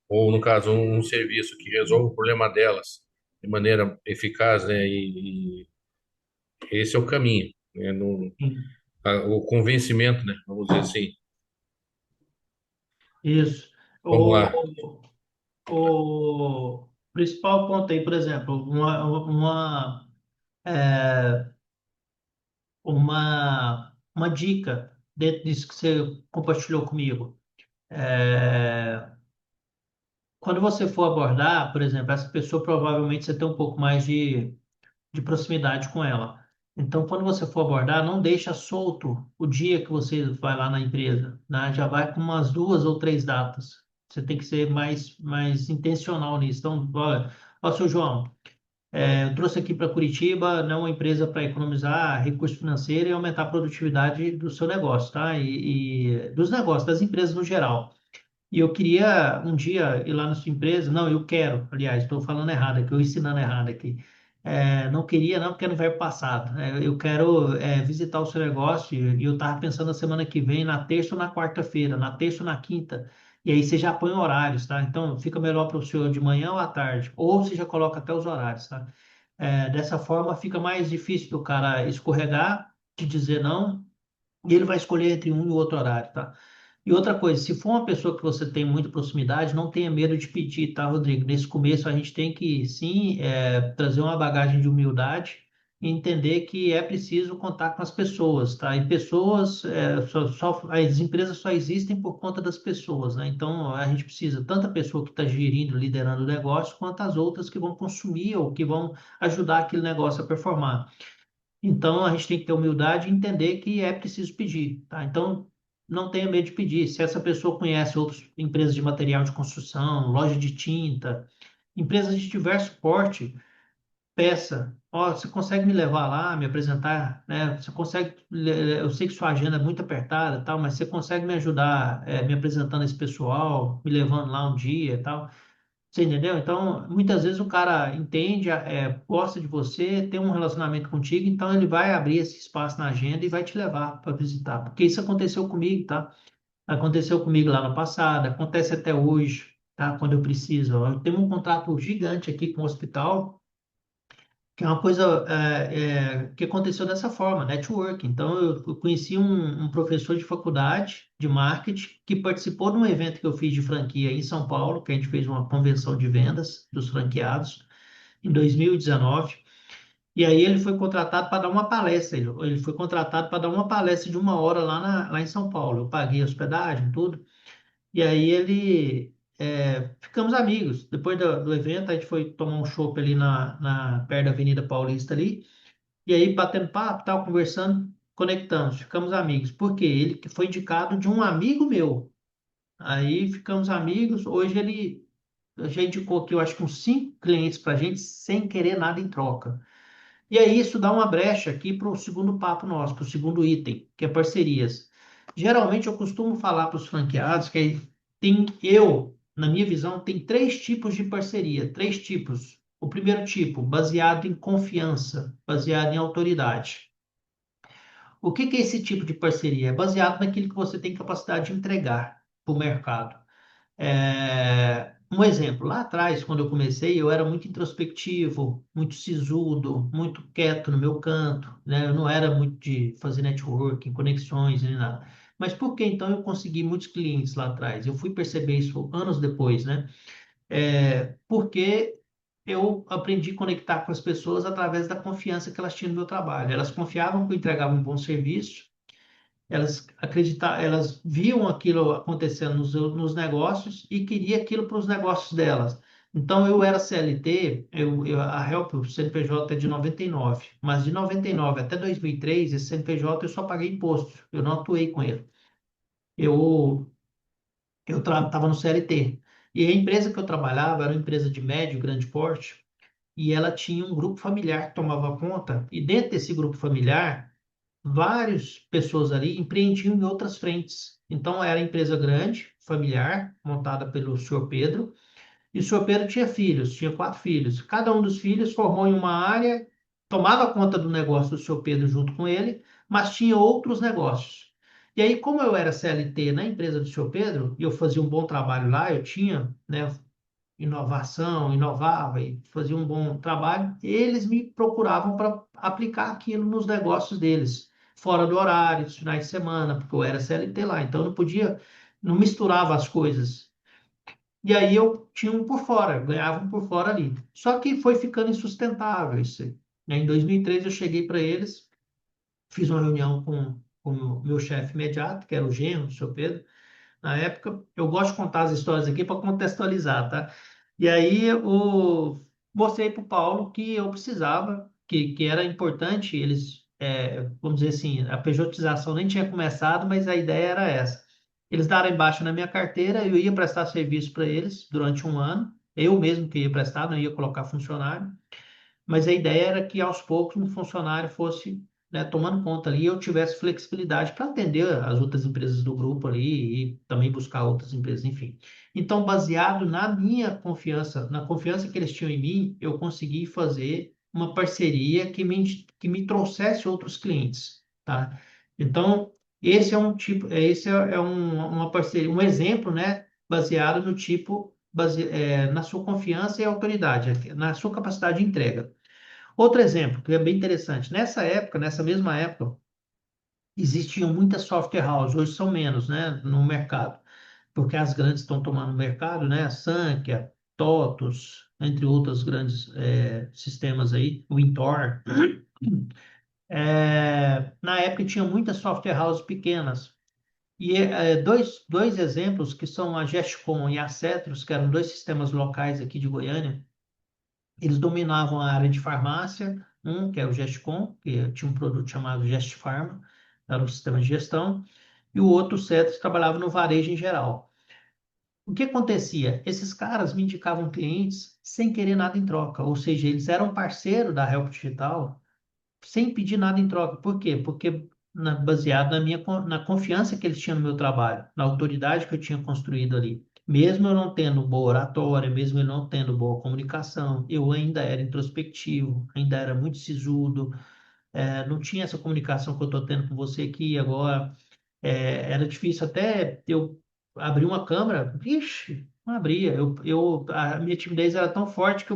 ou, no caso, um serviço que resolva o problema delas de maneira eficaz, né, e esse é o caminho, né? Sim. O convencimento, né? Vamos dizer assim. Isso. Vamos lá. O principal ponto aí, por exemplo, é, uma dica dentro disso que você compartilhou comigo. É, quando você for abordar, por exemplo, essa pessoa provavelmente você tem um pouco mais de proximidade com ela. Então, quando você for abordar, não deixa solto o dia que você vai lá na empresa, né? Já vai com umas 2 ou 3 datas. Você tem que ser mais intencional nisso. Então, olha, ó, seu João, eu trouxe aqui para Curitiba, não uma empresa para economizar recurso financeiro e aumentar a produtividade do seu negócio, tá? E dos negócios, das empresas no geral. E eu queria um dia ir lá na sua empresa. Não, eu quero, aliás, estou falando errado aqui, estou ensinando errado aqui. Não queria, não, porque é no verbo passado. Eu quero visitar o seu negócio e eu estava pensando na semana que vem, na terça ou na quarta-feira, na terça ou na quinta. E aí você já põe horários, tá? Então fica melhor para o senhor de manhã ou à tarde. Ou você já coloca até os horários, tá? Dessa forma fica mais difícil do cara escorregar, de dizer não, e ele vai escolher entre um e o outro horário, tá? E outra coisa, se for uma pessoa que você tem muita proximidade, não tenha medo de pedir, tá, Rodrigo? Nesse começo a gente tem que, sim, trazer uma bagagem de humildade e entender que é preciso contar com as pessoas, tá? E pessoas, as empresas só existem por conta das pessoas, né? Então a gente precisa tanto a pessoa que está gerindo, liderando o negócio, quanto as outras que vão consumir ou que vão ajudar aquele negócio a performar. Então, a gente tem que ter humildade e entender que é preciso pedir, tá? Então, não tenha medo de pedir. Se essa pessoa conhece outras empresas de material de construção, loja de tinta, empresas de diverso porte, peça. Ó, você consegue me levar lá, me apresentar, né? Você consegue, eu sei que sua agenda é muito apertada, e tal, mas você consegue me ajudar, me apresentando esse pessoal, me levando lá um dia, e tal. Você entendeu? Então, muitas vezes o cara entende, gosta de você, tem um relacionamento contigo, então ele vai abrir esse espaço na agenda e vai te levar para visitar. Porque isso aconteceu comigo, tá? Aconteceu comigo lá no passado, acontece até hoje, tá? Quando eu preciso. Eu tenho um contrato gigante aqui com o hospital, que é uma coisa que aconteceu dessa forma, network. Então, eu conheci um professor de faculdade de marketing que participou de um evento que eu fiz de franquia em São Paulo, que a gente fez uma convenção de vendas dos franqueados em 2019. E aí ele foi contratado para dar uma palestra. Ele foi contratado para dar uma palestra de 1 hora lá em São Paulo. Eu paguei a hospedagem, tudo. E aí ficamos amigos. Depois do evento, a gente foi tomar um chopp ali perto da Avenida Paulista ali. E aí, batendo papo, tal, conversando, conectamos, ficamos amigos. Por quê? Ele que foi indicado de um amigo meu. Aí ficamos amigos. Hoje ele já indicou aqui, eu acho que uns 5 clientes para a gente, sem querer nada em troca. E aí isso dá uma brecha aqui para o segundo papo nosso, para o segundo item, que é parcerias. Geralmente eu costumo falar para os franqueados que na minha visão, tem 3 tipos de parceria, 3 tipos. O primeiro tipo, baseado em confiança, baseado em autoridade. O que que é esse tipo de parceria? É baseado naquilo que você tem capacidade de entregar para o mercado. Um exemplo, lá atrás, quando eu comecei, eu era muito introspectivo, muito sisudo, muito quieto no meu canto, né? Eu não era muito de fazer networking, conexões, nem nada. Mas por que então eu consegui muitos clientes lá atrás? Eu fui perceber isso anos depois, né? Porque eu aprendi a conectar com as pessoas através da confiança que elas tinham no meu trabalho. Elas confiavam que eu entregava um bom serviço, elas viam aquilo acontecendo nos negócios e queria aquilo para os negócios delas. Então, eu era CLT, a Help, o CNPJ é de 99, mas de 99 até 2003, esse CNPJ eu só paguei imposto, eu não atuei com ele. Eu, eu estava no CLT. E a empresa que eu trabalhava era uma empresa de médio, grande porte, e ela tinha um grupo familiar que tomava conta, e dentro desse grupo familiar, várias pessoas ali empreendiam em outras frentes. Então, era empresa grande, familiar, montada pelo senhor Pedro, e o senhor Pedro tinha filhos, tinha 4 filhos. Cada um dos filhos formou em uma área, tomava conta do negócio do senhor Pedro junto com ele, mas tinha outros negócios. E aí, como eu era CLT na empresa do senhor Pedro, e eu fazia um bom trabalho lá, eu tinha, né, inovação, inovava e fazia um bom trabalho, eles me procuravam para aplicar aquilo nos negócios deles, fora do horário, dos finais de semana, porque eu era CLT lá, então eu não podia, não misturava as coisas. E aí eu tinha um por fora, ganhava um por fora ali. Só que foi ficando insustentável isso aí, né? Em 2003 eu cheguei para eles, fiz uma reunião com o meu chefe imediato, que era o genro, o seu Pedro, na época. Eu gosto de contar as histórias aqui para contextualizar, tá? E aí eu mostrei para o Paulo que eu precisava, que era importante, eles, vamos dizer assim, a pejotização nem tinha começado, mas a ideia era essa. Eles deram embaixo na minha carteira, eu ia prestar serviço para eles durante um ano, eu mesmo que ia prestar, não ia colocar funcionário, mas a ideia era que aos poucos um funcionário fosse, né, tomando conta ali e eu tivesse flexibilidade para atender as outras empresas do grupo ali e também buscar outras empresas, enfim. Então, baseado na minha confiança, na confiança que eles tinham em mim, eu consegui fazer uma parceria que me trouxesse outros clientes, tá? Então, esse é um tipo, uma parceria, um exemplo, né, baseado no tipo, na sua confiança e autoridade, na sua capacidade de entrega. Outro exemplo, que é bem interessante. Nessa época, nessa mesma época, existiam muitas software houses, hoje são menos, né, no mercado, porque as grandes estão tomando o mercado, né, a Sankia, TOTUS, entre outros grandes sistemas aí, o Intor. Na época tinha muitas software houses pequenas. E dois exemplos que são a Gestcom e a Cetros, que eram dois sistemas locais aqui de Goiânia. Eles dominavam a área de farmácia, que é o Gestcom, que tinha um produto chamado Gestfarma, era um sistema de gestão, e o outro, o Cetres, trabalhava no varejo em geral. O que acontecia? Esses caras me indicavam clientes sem querer nada em troca, ou seja, eles eram parceiro da Help Digital sem pedir nada em troca. Por quê? Porque baseado na confiança que eles tinham no meu trabalho, na autoridade que eu tinha construído ali. Mesmo eu não tendo boa oratória, mesmo eu não tendo boa comunicação, eu ainda era introspectivo, ainda era muito sisudo, não tinha essa comunicação que eu estou tendo com você aqui agora. Era difícil até eu abrir uma câmera, vixe, não abria. A minha timidez era tão forte que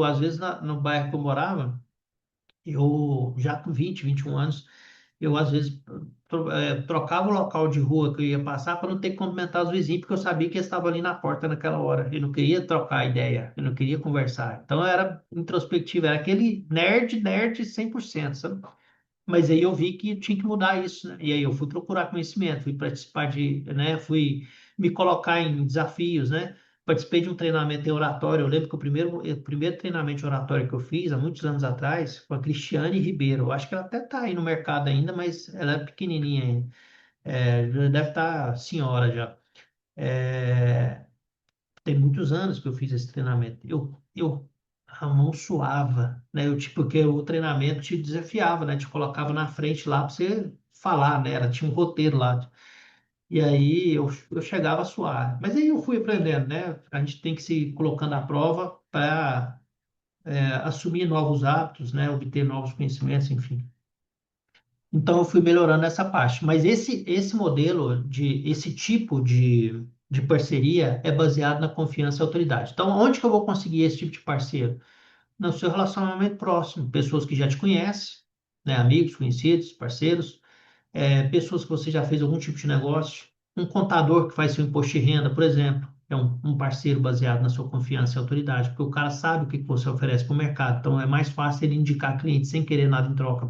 às vezes, no bairro que eu morava, eu já com 20, 21 anos, eu às vezes trocava o local de rua que eu ia passar para não ter que cumprimentar os vizinhos, porque eu sabia que eles estavam ali na porta naquela hora. Eu não queria trocar ideia, eu não queria conversar. Então eu era introspectivo, era aquele nerd 100%, sabe? Mas aí eu vi que tinha que mudar isso, né? E aí eu fui procurar conhecimento, fui participar né? Fui me colocar em desafios, né? Participei de um treinamento em oratório. Eu lembro que o primeiro treinamento de oratório que eu fiz, há muitos anos atrás, com a Cristiane Ribeiro. Eu acho que ela até está aí no mercado ainda, mas ela é pequenininha ainda. Já deve estar senhora já. É, tem muitos anos que eu fiz esse treinamento. A mão suava, né? Porque o treinamento te desafiava, né? Te colocava na frente lá para você falar, né? Tinha um roteiro lá. E aí eu chegava a suar. Mas aí eu fui aprendendo, né? A gente tem que se colocando à prova para assumir novos hábitos, né? Obter novos conhecimentos, enfim. Então eu fui melhorando essa parte. Mas esse modelo esse tipo de parceria é baseado na confiança e autoridade. Então, onde que eu vou conseguir esse tipo de parceiro? No seu relacionamento próximo, pessoas que já te conhecem, né? Amigos, conhecidos, parceiros, pessoas que você já fez algum tipo de negócio, um contador que faz seu imposto de renda, por exemplo, é um parceiro baseado na sua confiança e autoridade, porque o cara sabe o que que você oferece para o mercado, então é mais fácil ele indicar cliente sem querer nada em troca,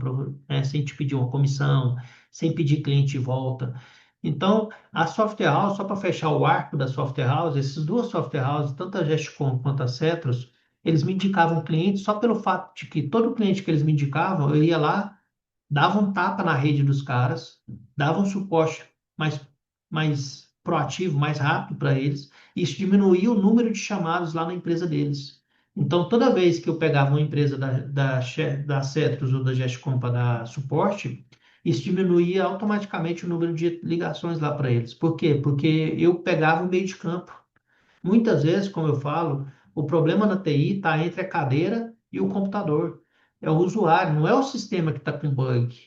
sem te pedir uma comissão, sem pedir cliente de volta. Então, a software house, só para fechar o arco da software house, essas duas software houses, tanto a Gestcom quanto a Cetrus, eles me indicavam clientes só pelo fato de que todo cliente que eles me indicavam, eu ia lá, dava um tapa na rede dos caras, dava um suporte mais, mais proativo, mais rápido para eles, e isso diminuía o número de chamados lá na empresa deles. Então, toda vez que eu pegava uma empresa da Cetrus ou da Gestcom para dar suporte, isso diminuía automaticamente o número de ligações lá para eles. Por quê? Porque eu pegava o meio de campo. Muitas vezes, como eu falo, o problema na TI está entre a cadeira e o computador. É o usuário, não é o sistema que está com bug,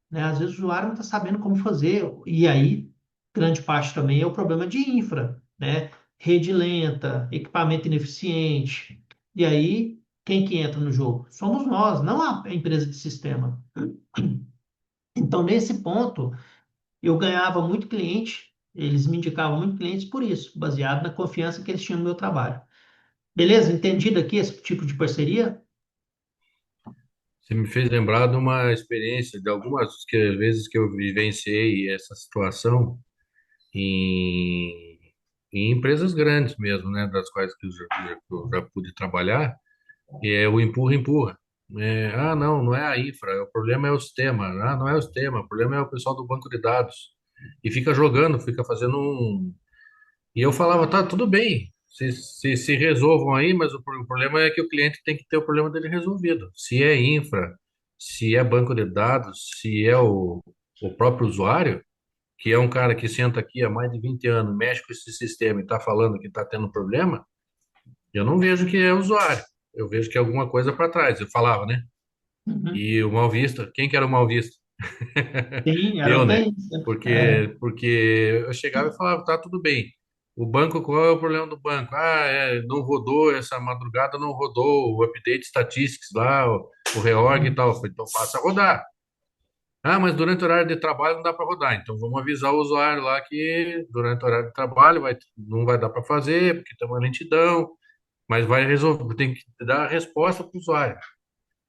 né? Às vezes o usuário não está sabendo como fazer. E aí, grande parte também é o problema de infra, né? Rede lenta, equipamento ineficiente. E aí, quem que entra no jogo? Somos nós, não a empresa de sistema. Então, nesse ponto, eu ganhava muito cliente, eles me indicavam muito clientes por isso, baseado na confiança que eles tinham no meu trabalho. Beleza? Entendido aqui esse tipo de parceria? Você me fez lembrar de uma experiência, de algumas vezes que eu vivenciei essa situação em, em empresas grandes mesmo, né, das quais que eu já pude trabalhar, e é o empurra-empurra. Não, não é a infra, o problema é o sistema. Ah, não é o sistema, o problema é o pessoal do banco de dados. E fica jogando, fica fazendo um. E eu falava, tá, tudo bem, se resolvam aí, mas o problema é que o cliente tem que ter o problema dele resolvido. Se é infra, se é banco de dados, se é o próprio usuário, que é um cara que senta aqui há mais de 20 anos, mexe com esse sistema e está falando que está tendo problema, eu não vejo que é usuário. Eu vejo que é alguma coisa para trás. Eu falava, né? Uhum. E o mal visto, quem que era o mal visto? Sim, era Eu, o né? TI. Porque eu chegava e falava, tá tudo bem. O banco, qual é o problema do banco? Não rodou essa madrugada, não rodou o update statistics lá, o reorg e tal. Eu falei, então faça rodar. Ah, mas durante o horário de trabalho não dá para rodar. Então vamos avisar o usuário lá que durante o horário de trabalho não vai dar para fazer, porque tem uma lentidão, mas vai resolver, tem que dar a resposta para o usuário.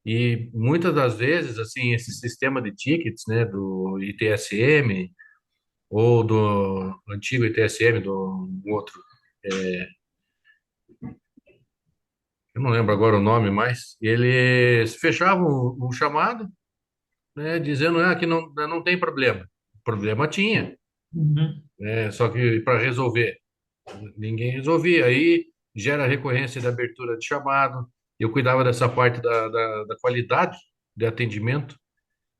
E muitas das vezes, assim, esse sistema de tickets, né, do ITSM ou do antigo ITSM, do outro, eu não lembro agora o nome mais, eles fechavam o chamado, né, dizendo que não tem problema. Problema tinha, Uhum. né, só que para resolver, ninguém resolvia. Aí gera recorrência de abertura de chamado. Eu cuidava dessa parte da qualidade de atendimento.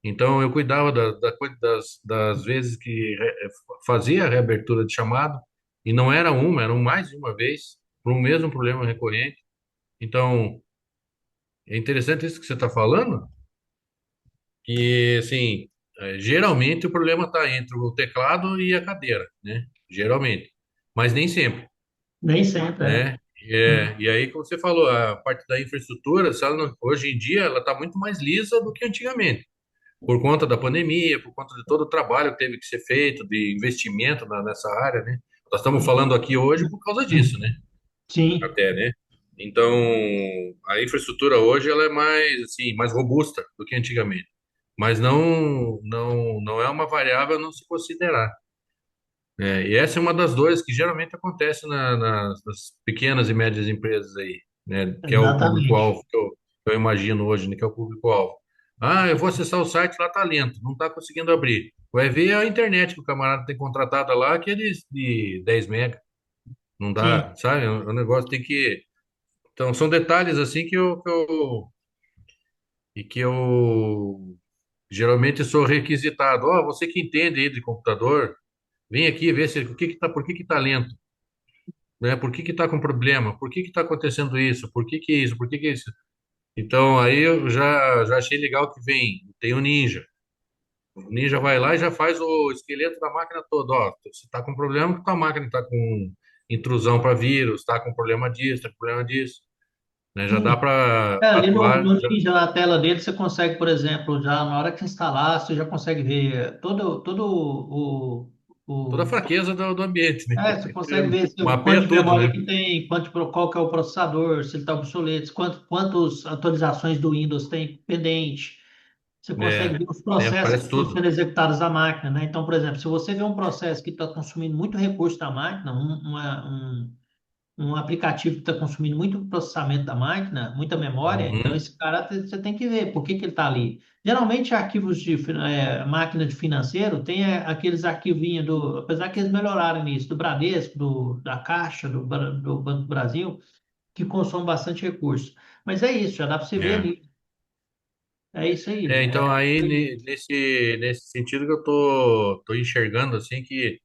Então, eu cuidava das vezes que fazia a reabertura de chamado, e não era uma, eram mais de uma vez, para o mesmo problema recorrente. Então, é interessante isso que você está falando, que, assim, geralmente o problema está entre o teclado e a cadeira, né? Geralmente. Mas nem sempre, Nem sempre é. né? E aí, como você falou, a parte da infraestrutura, se ela hoje em dia, ela está muito mais lisa do que antigamente. Por conta da pandemia, por conta de todo o trabalho que teve que ser feito, de investimento nessa área, né? Nós estamos falando aqui hoje por causa disso, né? Sim, Até, né? Então, a infraestrutura hoje ela é mais assim, mais robusta do que antigamente, mas não é uma variável a não se considerar. E essa é uma das dores que geralmente acontece nas pequenas e médias empresas aí, né? Que é o exatamente. público-alvo que eu imagino hoje, né? Que é o público-alvo. Ah, eu vou acessar o site, lá tá lento, não tá conseguindo abrir. Vai ver a internet que o camarada tem contratada lá, que é de 10 mega. Não Sim. dá, sabe? O negócio tem que. Então, são detalhes assim que eu geralmente sou requisitado. Ó, você que entende aí de computador, vem aqui ver se por que que tá lento. Né? Por que que tá com problema? Por que que tá acontecendo isso? Por que que isso? Por que que isso? Então aí eu já achei legal que tem o Ninja. O Ninja vai lá e já faz o esqueleto da máquina toda. Ó, você tá com problema que tua máquina tá com intrusão para vírus, tá com problema disso, tá com problema disso, né? Já dá Sim. para Ali atuar, no Ninja, na tela dele, você consegue, por exemplo, já na hora que instalar, você já consegue ver todo toda a o fraqueza do ambiente, né? você consegue ver assim, o quanto Mapeia de tudo, memória né? que tem, qual que é o processador, se ele está obsoleto, quantas atualizações do Windows tem pendente. Você consegue É, ver os processos que aparece estão tudo. sendo executados na máquina, né? Então, por exemplo, se você vê um processo que está consumindo muito recurso da máquina, um aplicativo que está consumindo muito processamento da máquina, muita memória, então Uhum. esse cara você tem que ver por que que ele está ali. Geralmente, arquivos de máquina de financeiro tem aqueles arquivinhos do, apesar que eles melhoraram nisso, do Bradesco, da Caixa, do Banco do Brasil, que consomem bastante recurso. Mas é isso, já dá para você ver É. ali. É isso aí. Então aí nesse sentido que eu tô enxergando assim que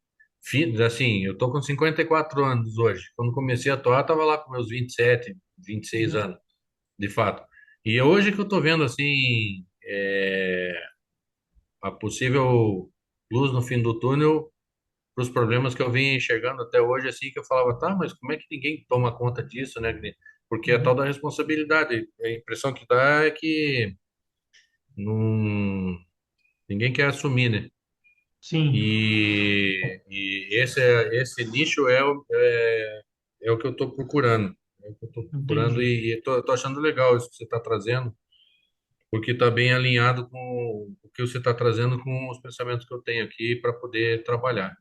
assim, eu tô com 54 anos hoje. Quando comecei a atuar, tava lá com meus 27, 26 Uhum, anos, de fato. E hoje que eu tô vendo assim, a possível luz no fim do túnel para os problemas que eu vim enxergando até hoje, assim, que eu falava, tá, mas como é que ninguém toma conta disso, né? Porque é tal uhum. da responsabilidade. A impressão que dá é que não, ninguém quer assumir, né? Sim, E esse nicho é o que eu estou procurando. É o que eu estou procurando entendi. e tô achando legal isso que você está trazendo, porque está bem alinhado com o que você está trazendo com os pensamentos que eu tenho aqui para poder trabalhar.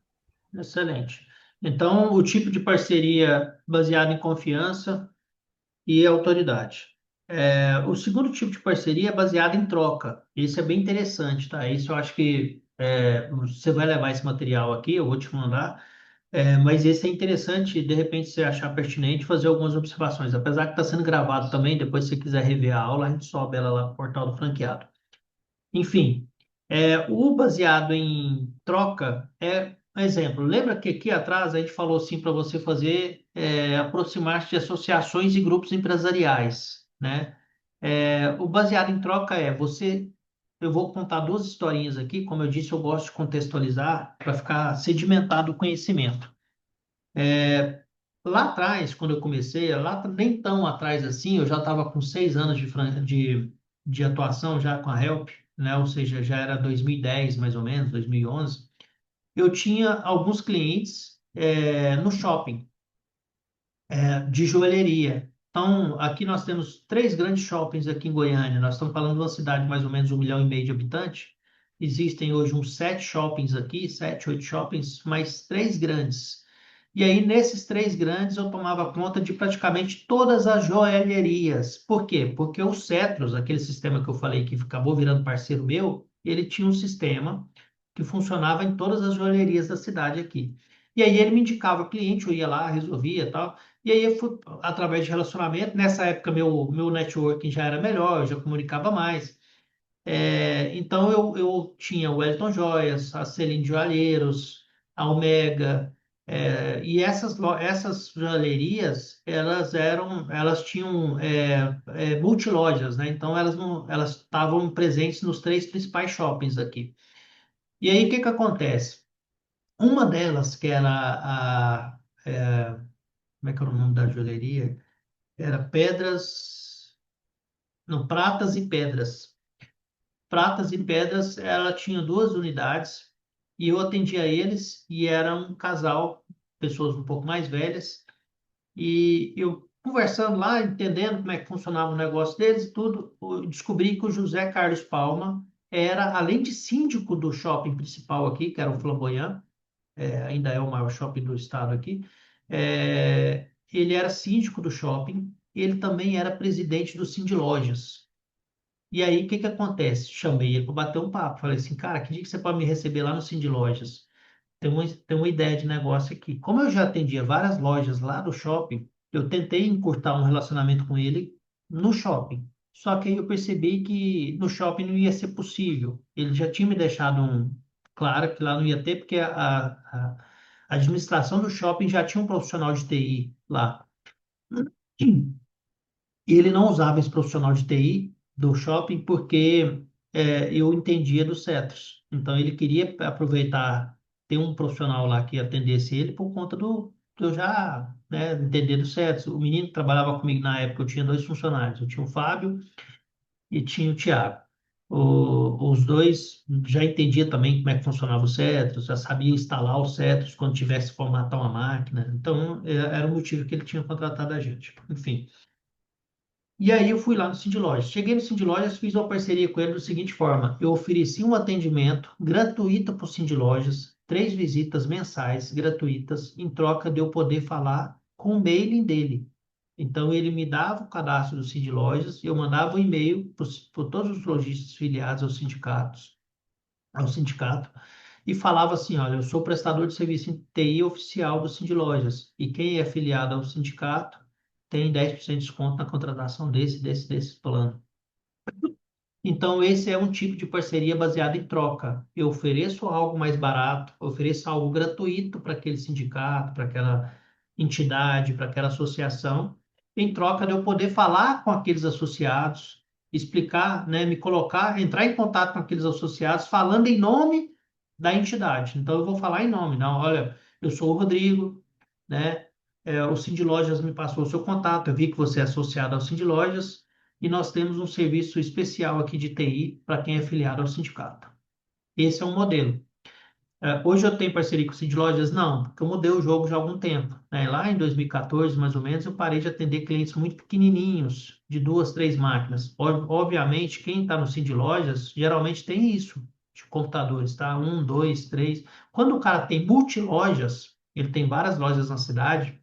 Excelente. Então, o tipo de parceria baseado em confiança e autoridade. O segundo tipo de parceria é baseado em troca. Esse é bem interessante, tá? Isso eu acho que você vai levar esse material aqui, eu vou te mandar. Mas esse é interessante, de repente, você achar pertinente fazer algumas observações. Apesar que está sendo gravado também, depois se você quiser rever a aula, a gente sobe ela lá no portal do franqueado. Enfim, o baseado em troca é um exemplo. Lembra que aqui atrás a gente falou assim para você fazer aproximar-se de associações e grupos empresariais, né? O baseado em troca é você. Eu vou contar duas historinhas aqui. Como eu disse, eu gosto de contextualizar para ficar sedimentado o conhecimento. Lá atrás, quando eu comecei, nem tão atrás assim, eu já estava com 6 anos de atuação já com a Help, né? Ou seja, já era 2010 mais ou menos, 2011. Eu tinha alguns clientes no shopping de joalheria. Então, aqui nós temos três grandes shoppings aqui em Goiânia. Nós estamos falando de uma cidade de mais ou menos 1,5 milhão de habitantes. Existem hoje uns 7 shoppings aqui, 7, 8 shoppings, mais três grandes. E aí, nesses três grandes, eu tomava conta de praticamente todas as joalherias. Por quê? Porque o Cetros, aquele sistema que eu falei que acabou virando parceiro meu, ele tinha um sistema que funcionava em todas as joalherias da cidade aqui. E aí ele me indicava cliente, eu ia lá, resolvia tal. E aí eu fui, através de relacionamento, nessa época meu networking já era melhor, eu já comunicava mais. Então eu tinha o Elton Joias, a Celine Joalheiros, a Omega, e essas joalherias, elas tinham multilojas, né? Então elas estavam presentes nos três principais shoppings aqui. E aí o que que acontece? Uma delas, que era como é que era o nome da joalheria? Era Pedras, não, Pratas e Pedras. Pratas e Pedras, ela tinha duas unidades e eu atendia eles e era um casal, pessoas um pouco mais velhas, e eu conversando lá, entendendo como é que funcionava o negócio deles e tudo, eu descobri que o José Carlos Palma era, além de síndico do shopping principal aqui, que era o Flamboyant, ainda é o maior shopping do estado aqui, ele era síndico do shopping, ele também era presidente do Cindy Lojas. E aí, o que que acontece? Chamei ele para bater um papo. Falei assim, cara, que dia que você pode me receber lá no Cindy Lojas? Tem uma ideia de negócio aqui. Como eu já atendia várias lojas lá do shopping, eu tentei encurtar um relacionamento com ele no shopping. Só que aí eu percebi que no shopping não ia ser possível. Ele já tinha me deixado claro que lá não ia ter, porque a administração do shopping já tinha um profissional de TI lá. E ele não usava esse profissional de TI do shopping porque eu entendia dos Cetros. Então ele queria aproveitar, ter um profissional lá que atendesse ele por conta do eu já, né, entender dos Cetros. O menino que trabalhava comigo na época, eu tinha dois funcionários. Eu tinha o Fábio e tinha o Thiago. Os dois já entendia também como é que funcionava o Cetros, já sabia instalar o Cetros quando tivesse que formatar uma máquina. Então, era o motivo que ele tinha contratado a gente. Enfim. E aí eu fui lá no Cindy Lojas. Cheguei no Cindy Lojas, fiz uma parceria com ele da seguinte forma: eu ofereci um atendimento gratuito para o Cindy Lojas, 3 visitas mensais gratuitas, em troca de eu poder falar com o mailing dele. Então ele me dava o cadastro do Cindy Lojas, eu mandava um e-mail para todos os lojistas filiados aos sindicatos, ao sindicato, e falava assim: olha, eu sou prestador de serviço em TI oficial do Cindy Lojas, e quem é filiado ao sindicato tem 10% de desconto na contratação desse plano. Então, esse é um tipo de parceria baseada em troca. Eu ofereço algo mais barato, ofereço algo gratuito para aquele sindicato, para aquela entidade, para aquela associação, em troca de eu poder falar com aqueles associados, explicar, né, me colocar, entrar em contato com aqueles associados, falando em nome da entidade. Então, eu vou falar em nome, não, olha, eu sou o Rodrigo, né? O Cindy Lojas me passou o seu contato, eu vi que você é associado ao Cindy Lojas e nós temos um serviço especial aqui de TI para quem é filiado ao sindicato. Esse é um modelo. Hoje eu tenho parceria com o Cindy Lojas? Não, porque eu mudei o jogo já há algum tempo, né? Lá em 2014, mais ou menos, eu parei de atender clientes muito pequenininhos, de 2, 3 máquinas. Obviamente, quem está no Cindy Lojas geralmente tem isso, de computadores, tá? Um, dois, três. Quando o cara tem multilojas, ele tem várias lojas na cidade,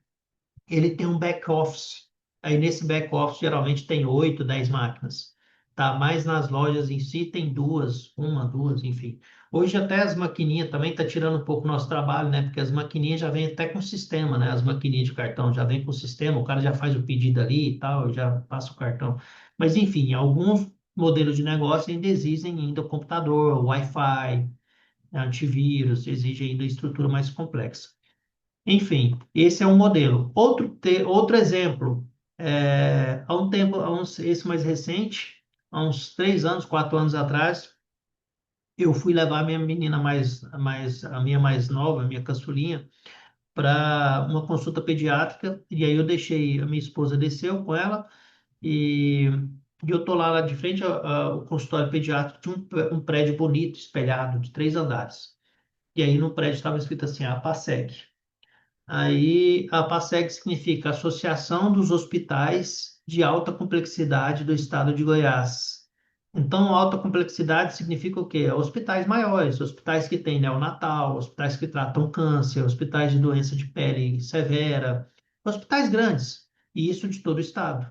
ele tem um back-office. Aí nesse back-office geralmente tem 8, 10 máquinas. Tá? Mas nas lojas em si tem duas, uma, duas, enfim. Hoje até as maquininhas também tá tirando um pouco o nosso trabalho, né? Porque as maquininhas já vêm até com sistema, né? As maquininhas de cartão já vêm com sistema, o cara já faz o pedido ali e tal, já passa o cartão. Mas enfim, alguns modelos de negócio ainda exigem ainda o computador, o Wi-Fi, antivírus, exigem ainda estrutura mais complexa. Enfim, esse é um modelo. Outro exemplo, há um tempo, esse mais recente, há uns 3 anos, 4 anos atrás, eu fui levar a minha menina a minha mais nova, a minha caçulinha, para uma consulta pediátrica, e aí eu deixei, a minha esposa desceu com ela, e, e eu tô lá de frente ao consultório pediátrico, de um prédio bonito, espelhado, de 3 andares. E aí no prédio estava escrito assim, a PASEG. Aí a PASEG significa Associação dos Hospitais de Alta Complexidade do Estado de Goiás. Então, alta complexidade significa o quê? Hospitais maiores, hospitais que têm neonatal, hospitais que tratam câncer, hospitais de doença de pele severa, hospitais grandes, e isso de todo o estado.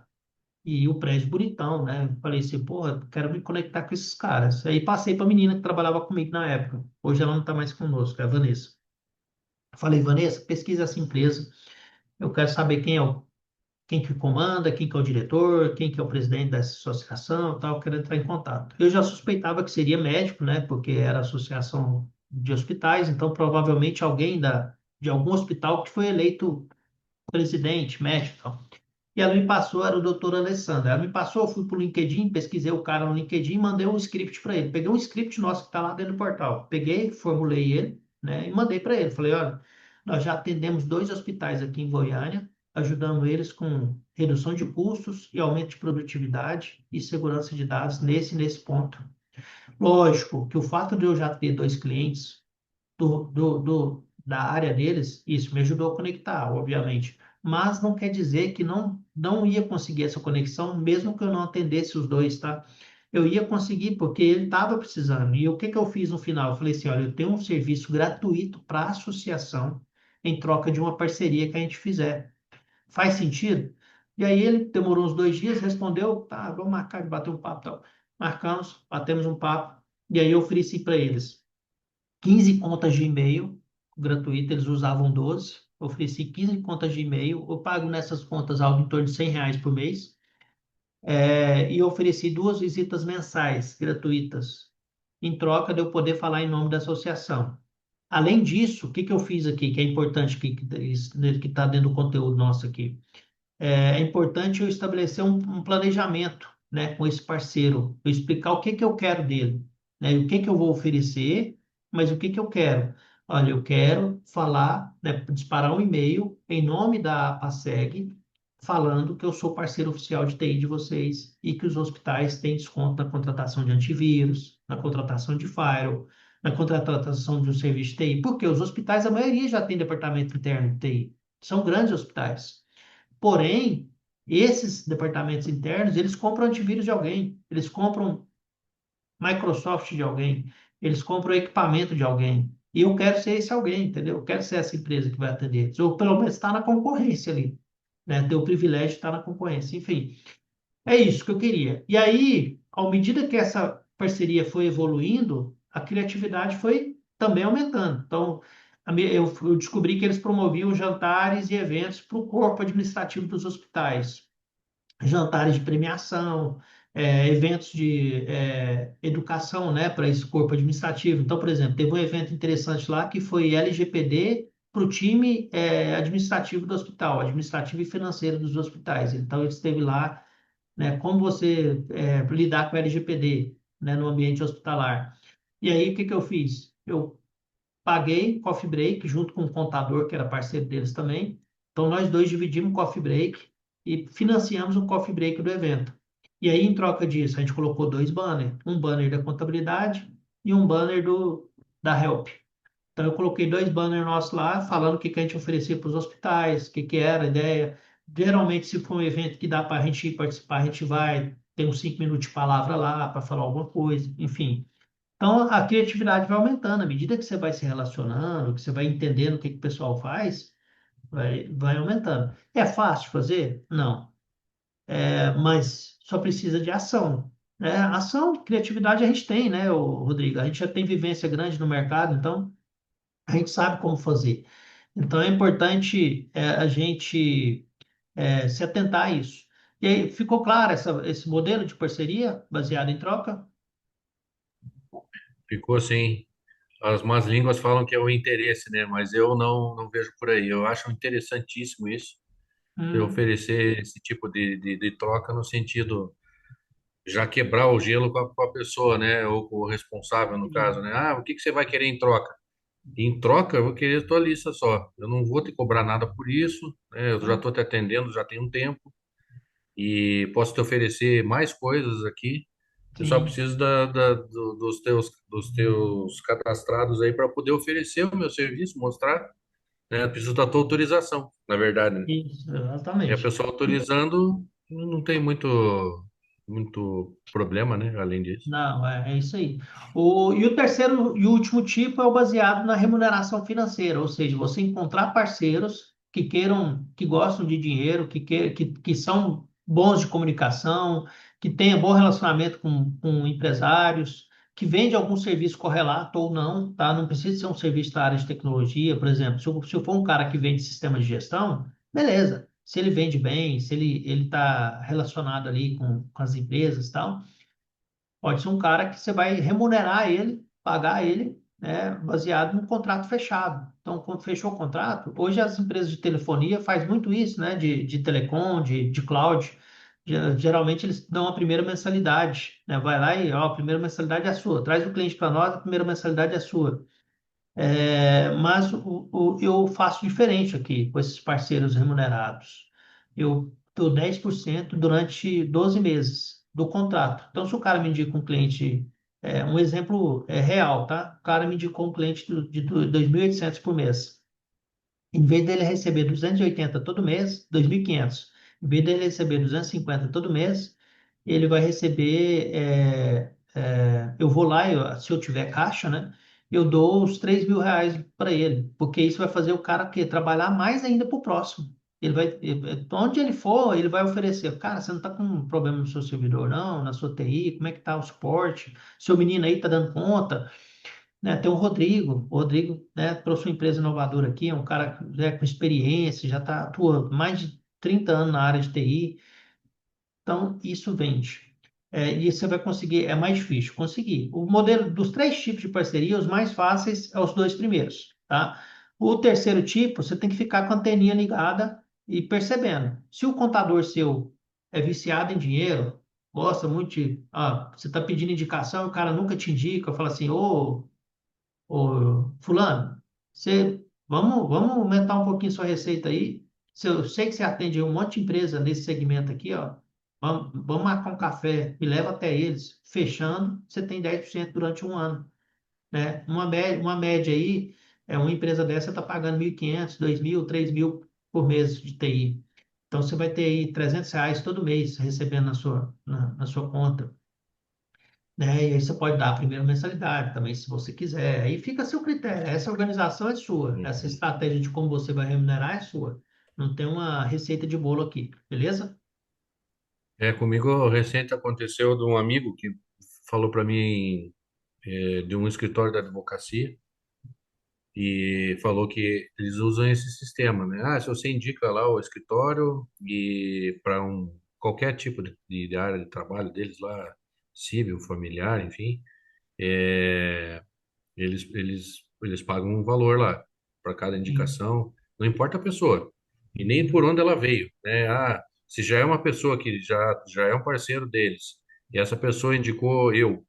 E o prédio bonitão, né? Falei assim, porra, quero me conectar com esses caras. Aí passei para a menina que trabalhava comigo na época. Hoje ela não está mais conosco, é a Vanessa. Falei, Vanessa, pesquisa essa empresa. Eu quero saber quem que comanda, quem que é o diretor, quem que é o presidente dessa associação, e tal. Eu quero entrar em contato. Eu já suspeitava que seria médico, né? Porque era associação de hospitais, então provavelmente alguém de algum hospital que foi eleito presidente, médico, e tal. E ela me passou, era o doutor Alessandro. Ela me passou, eu fui para o LinkedIn, pesquisei o cara no LinkedIn e mandei um script para ele. Peguei um script nosso que está lá dentro do portal. Peguei, formulei ele, né, e mandei para ele. Falei, olha, nós já atendemos 2 hospitais aqui em Goiânia, ajudando eles com redução de custos e aumento de produtividade e segurança de dados nesse ponto. Lógico que o fato de eu já ter 2 clientes da área deles, isso me ajudou a conectar, obviamente. Mas não quer dizer que não ia conseguir essa conexão, mesmo que eu não atendesse os dois, tá? Eu ia conseguir porque ele estava precisando. E o que que eu fiz no final? Eu falei assim, olha, eu tenho um serviço gratuito para a associação em troca de uma parceria que a gente fizer. Faz sentido? E aí ele demorou uns 2 dias, respondeu, tá, vamos marcar de bater um papo, tal. Marcamos, batemos um papo, e aí eu ofereci para eles 15 contas de e-mail gratuito, eles usavam 12. Ofereci 15 contas de e-mail. Eu pago nessas contas algo em torno de R$ 100 por mês. E ofereci 2 visitas mensais gratuitas, em troca de eu poder falar em nome da associação. Além disso, o que que eu fiz aqui, que é importante, que está dentro do conteúdo nosso aqui? É importante eu estabelecer um planejamento, né, com esse parceiro, eu explicar o que que eu quero dele, né, e o que que eu vou oferecer, mas o que que eu quero. Olha, eu quero falar, né, disparar um e-mail em nome da PASEG, falando que eu sou parceiro oficial de TI de vocês e que os hospitais têm desconto na contratação de antivírus, na contratação de firewall, na contratação de um serviço de TI, porque os hospitais, a maioria já tem departamento interno de TI, são grandes hospitais. Porém, Esses departamentos internos, eles compram antivírus de alguém, eles compram Microsoft de alguém, eles compram equipamento de alguém. E eu quero ser esse alguém, entendeu? Eu quero ser essa empresa que vai atender eles. Ou pelo menos estar na concorrência ali, né? Ter o privilégio de estar na concorrência. Enfim, é isso que eu queria. E aí, à medida que essa parceria foi evoluindo, a criatividade foi também aumentando. Então, eu descobri que eles promoviam jantares e eventos para o corpo administrativo dos hospitais, jantares de premiação, eventos de educação, né, para esse corpo administrativo. Então, por exemplo, teve um evento interessante lá que foi LGPD para o time administrativo do hospital, administrativo e financeiro dos hospitais. Então, ele esteve lá, né, como você lidar com LGPD, né, no ambiente hospitalar. E aí, o que que eu fiz? Eu paguei coffee break junto com o contador, que era parceiro deles também. Então, nós dois dividimos o coffee break e financiamos o coffee break do evento. E aí, em troca disso, a gente colocou dois banners, um banner da contabilidade e um banner da Help. Então, eu coloquei dois banners nossos lá, falando o que que a gente oferecia para os hospitais, o que que era a ideia. Geralmente, se for um evento que dá para a gente ir participar, a gente vai, tem uns 5 minutos de palavra lá para falar alguma coisa, enfim. Então, a criatividade vai aumentando. À medida que você vai se relacionando, que você vai entendendo o que que o pessoal faz, vai aumentando. É fácil fazer? Não. Mas só precisa de ação. Né? Ação, criatividade a gente tem, né, Rodrigo? A gente já tem vivência grande no mercado, então a gente sabe como fazer. Então é importante a gente se atentar a isso. E aí, ficou claro esse modelo de parceria baseado em troca? Ficou assim. As más línguas falam que é o interesse, né? Mas eu não vejo por aí. Eu acho interessantíssimo isso, de Hum, oferecer esse tipo de troca no sentido já quebrar o gelo com a pessoa, né? Ou com o responsável, no caso, sim, né? Ah, o que que você vai querer em troca? Em troca, eu vou querer a tua lista só. Eu não vou te cobrar nada por isso, né? Eu já estou te atendendo já tem um tempo e posso te oferecer mais coisas aqui. Eu só sim. preciso dos teus cadastrados aí para poder oferecer o meu serviço, mostrar, né? Eu preciso da tua autorização, na verdade, né? Isso, E a exatamente. pessoa autorizando não tem muito problema, né? Além disso. Não, é isso aí. E o terceiro e último tipo é o baseado na remuneração financeira, ou seja, você encontrar parceiros que queiram, que gostam de dinheiro, que são bons de comunicação, que tenham bom relacionamento com empresários, que vende algum serviço correlato ou não, tá? Não precisa ser um serviço da área de tecnologia, por exemplo. Se eu for um cara que vende sistema de gestão, beleza. Se ele vende bem, se ele está relacionado ali com as empresas e tal. Pode ser um cara que você vai remunerar ele, pagar ele, né, baseado no contrato fechado. Então, quando fechou o contrato, hoje as empresas de telefonia fazem muito isso, né, de telecom, de cloud. Geralmente eles dão a primeira mensalidade, né? Vai lá e, ó, a primeira mensalidade é a sua. Traz o cliente para nós, a primeira mensalidade é sua. Mas eu faço diferente aqui com esses parceiros remunerados. Eu dou 10% durante 12 meses do contrato. Então, se o cara me indica um cliente, um exemplo real, tá? O cara me indicou um cliente de 2.800 por mês. Em vez dele receber 280 todo mês, 2.500. Em vez dele receber 250 todo mês, ele vai receber. Eu vou lá, se eu tiver caixa, né? Eu dou os R$ 3.000 para ele, porque isso vai fazer o cara que trabalhar mais ainda para o próximo. Onde ele for, ele vai oferecer. Cara, você não está com um problema no seu servidor, não? Na sua TI? Como é que tá o suporte? Seu menino aí tá dando conta? Né? Tem o Rodrigo, né, trouxe uma empresa inovadora aqui, é um cara, né, com experiência, já tá, atua mais de 30 anos na área de TI, então isso vende. E você vai conseguir, é mais difícil conseguir. O modelo dos três tipos de parceria, os mais fáceis é os dois primeiros, tá? O terceiro tipo, você tem que ficar com a anteninha ligada e percebendo. Se o contador seu é viciado em dinheiro, gosta muito você está pedindo indicação, o cara nunca te indica, fala assim, ô, fulano, vamos aumentar um pouquinho sua receita aí. Se eu sei que você atende um monte de empresa nesse segmento aqui, ó. Vamos marcar um café, me leva até eles. Fechando, você tem 10% durante um ano, né? Uma média aí, uma empresa dessa está pagando 1.500, 2.000, 3.000 por mês de TI. Então você vai ter aí R$ 300 todo mês recebendo na sua conta, né? E aí você pode dar a primeira mensalidade também, se você quiser. Aí fica a seu critério. Essa organização é sua. Essa Uhum. estratégia de como você vai remunerar é sua. Não tem uma receita de bolo aqui, beleza? Comigo recente aconteceu de um amigo que falou para mim de um escritório da advocacia e falou que eles usam esse sistema, né? Se você indica lá o escritório e para qualquer tipo de área de trabalho deles lá, civil, familiar, enfim, é, eles pagam um valor lá para cada Sim. indicação, não importa a pessoa e nem por onde ela veio, né? Se já é uma pessoa que já é um parceiro deles e essa pessoa indicou eu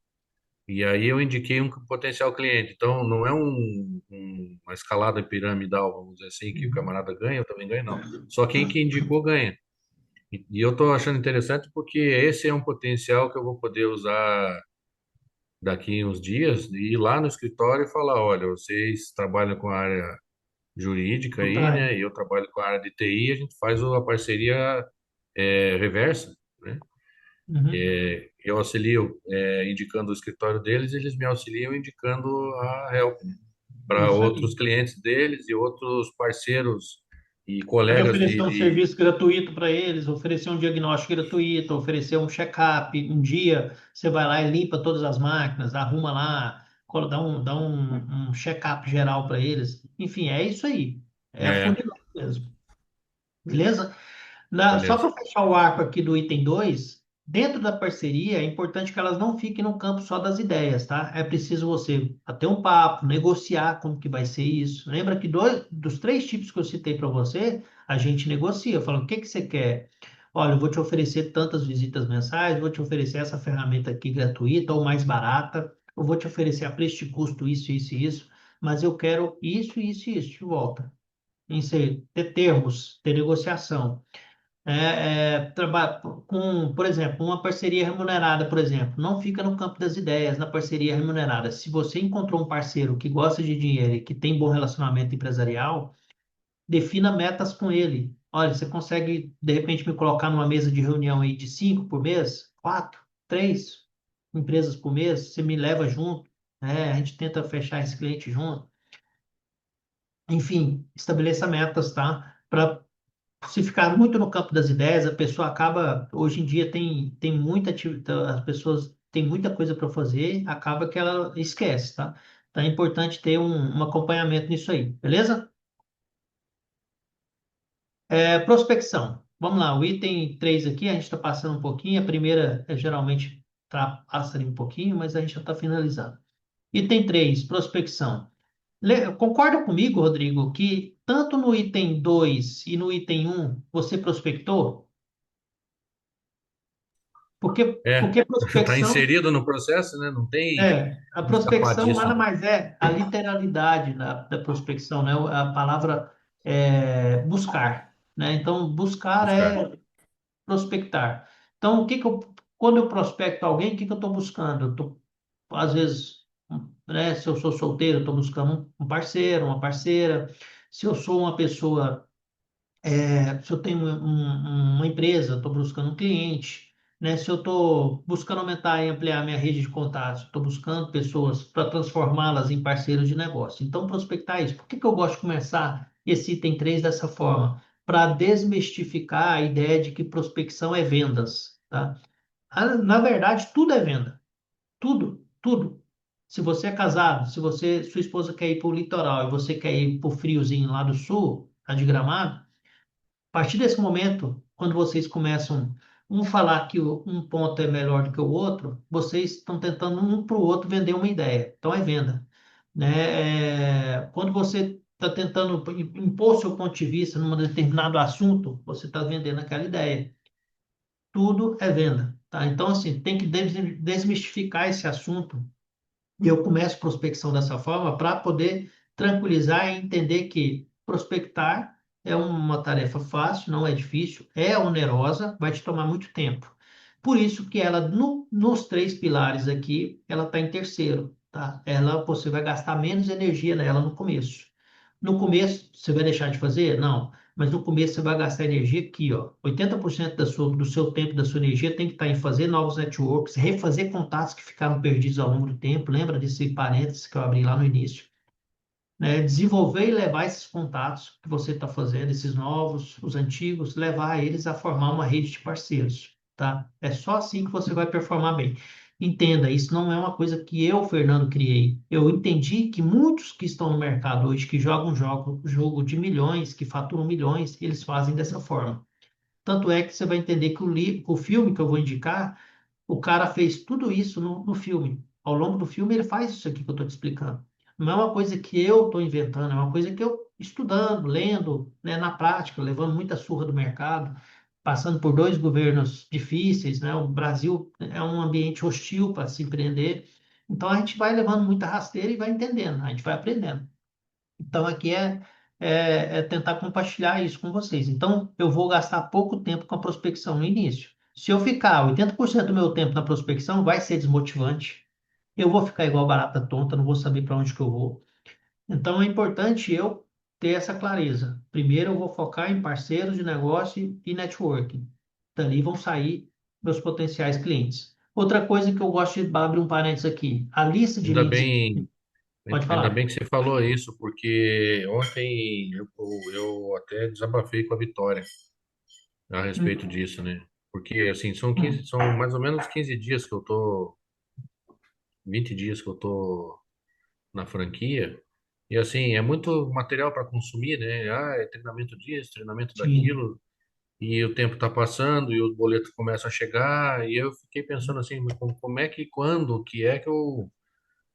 e aí eu indiquei um potencial cliente, então não é uma escalada piramidal, vamos dizer assim, que o Uhum. camarada ganha, eu também ganho, não. Só quem que indicou ganha. E eu estou achando interessante porque esse é um potencial que eu vou poder usar daqui uns dias e ir lá no escritório e falar, olha, vocês trabalham com a área jurídica Full aí, time. né? E eu trabalho com a área de TI, a gente faz a parceria reversa, né? Uhum. Eu auxilio indicando o escritório deles, eles me auxiliam indicando a Help, né? Para Isso outros aí. clientes deles e outros parceiros e Pode colegas oferecer um serviço gratuito para eles, oferecer um diagnóstico gratuito, oferecer um check-up. Um dia você vai lá e limpa todas as máquinas, arruma lá, dá um check-up geral para eles. Enfim, é isso aí. É é, funilando mesmo. Beleza? Só beleza. para fechar o arco aqui do item 2, dentro da parceria é importante que elas não fiquem no campo só das ideias, tá? É preciso você bater um papo, negociar como que vai ser isso. Lembra que dos três tipos que eu citei para você, a gente negocia, falando o que que você quer? Olha, eu vou te oferecer tantas visitas mensais, vou te oferecer essa ferramenta aqui gratuita ou mais barata, eu vou te oferecer a preço de custo isso, isso e isso, mas eu quero isso, isso e isso de volta. Em ser, ter termos, ter negociação. Por exemplo, uma parceria remunerada, por exemplo, não fica no campo das ideias na parceria remunerada. Se você encontrou um parceiro que gosta de dinheiro e que tem bom relacionamento empresarial, defina metas com ele. Olha, você consegue, de repente, me colocar numa mesa de reunião aí de 5 por mês, 4, 3 empresas por mês, você me leva junto, né? A gente tenta fechar esse cliente junto. Enfim, estabeleça metas, tá? Para se ficar muito no campo das ideias, a pessoa acaba, hoje em dia tem muita atividade, as pessoas têm muita coisa para fazer, acaba que ela esquece, tá? Então é importante ter um acompanhamento nisso aí, beleza? Prospecção. Vamos lá, o item 3 aqui, a gente está passando um pouquinho, a primeira geralmente passa ali um pouquinho, mas a gente já está finalizando. Item 3, prospecção. Concorda comigo, Rodrigo, que tanto no item 2 e no item um você prospectou? Porque Tá prospecção inserido no processo, né? Não tem a como escapar prospecção disso, nada né? mais é a literalidade da prospecção, né? A palavra buscar, né? Então, buscar Buscar. é prospectar. Então, quando eu prospecto alguém, o que que eu estou buscando? Às vezes, né, se eu sou solteiro, eu estou buscando um parceiro, uma parceira. Se eu sou uma pessoa se eu tenho uma empresa, estou buscando um cliente, né? Se eu estou buscando aumentar e ampliar minha rede de contatos, estou buscando pessoas para transformá-las em parceiros de negócio. Então, prospectar isso. Por que que eu gosto de começar esse item 3 dessa forma? Para desmistificar a ideia de que prospecção é vendas, tá? Na verdade, tudo é venda. Tudo, tudo. Se você é casado, se sua esposa quer ir para o litoral e você quer ir para o friozinho lá do sul, tá de Gramado, a partir desse momento, quando vocês começam falar que um ponto é melhor do que o outro, vocês estão tentando um para o outro vender uma ideia. Então é venda, né? Quando você está tentando impor seu ponto de vista num determinado assunto, você está vendendo aquela ideia. Tudo é venda, tá? Então assim tem que desmistificar esse assunto e eu começo prospecção dessa forma para poder tranquilizar e entender que prospectar é uma tarefa fácil, não é difícil, é onerosa, vai te tomar muito tempo. Por isso que ela, nos três pilares aqui, ela está em terceiro, tá? Você vai gastar menos energia nela no começo. No começo, você vai deixar de fazer? Não. mas no começo você vai gastar energia aqui, ó. 80% do seu tempo, da sua energia tem que estar em fazer novos networks, refazer contatos que ficaram perdidos ao longo do tempo. Lembra desse parênteses que eu abri lá no início? Né? Desenvolver e levar esses contatos que você está fazendo, esses novos, os antigos, levar eles a formar uma rede de parceiros, tá? É só assim que você vai performar bem. Entenda, isso não é uma coisa que eu, Fernando, criei. Eu entendi que muitos que estão no mercado hoje, que jogam jogo de milhões, que faturam milhões, eles fazem dessa forma. Tanto é que você vai entender que o filme que eu vou indicar, o cara fez tudo isso no filme. Ao longo do filme, ele faz isso aqui que eu estou te explicando. Não é uma coisa que eu estou inventando, é uma coisa que eu estudando, lendo, né, na prática, levando muita surra do mercado, passando por dois governos difíceis, né? O Brasil é um ambiente hostil para se empreender. Então a gente vai levando muita rasteira e vai entendendo, a gente vai aprendendo. Então, aqui é tentar compartilhar isso com vocês. Então, eu vou gastar pouco tempo com a prospecção no início. Se eu ficar 80% do meu tempo na prospecção, vai ser desmotivante. Eu vou ficar igual barata tonta, não vou saber para onde que eu vou. Então, é importante eu ter essa clareza. Primeiro, eu vou focar em parceiros de negócio e networking. Dali vão sair meus potenciais clientes. Outra coisa que eu gosto de abrir um parênteses aqui, a lista de Ainda leads. bem, Pode ainda falar. bem que você falou isso, porque ontem eu até desabafei com a Vitória a respeito Hum, disso, né? Porque, assim, são hum, 15, são mais ou menos 15 dias que eu tô, 20 dias que eu tô na franquia, e, assim, é muito material para consumir, né? Ah, é treinamento disso, treinamento sim. daquilo, e o tempo tá passando, e os boletos começam a chegar, e eu fiquei pensando assim, mas como é que, quando, que é que eu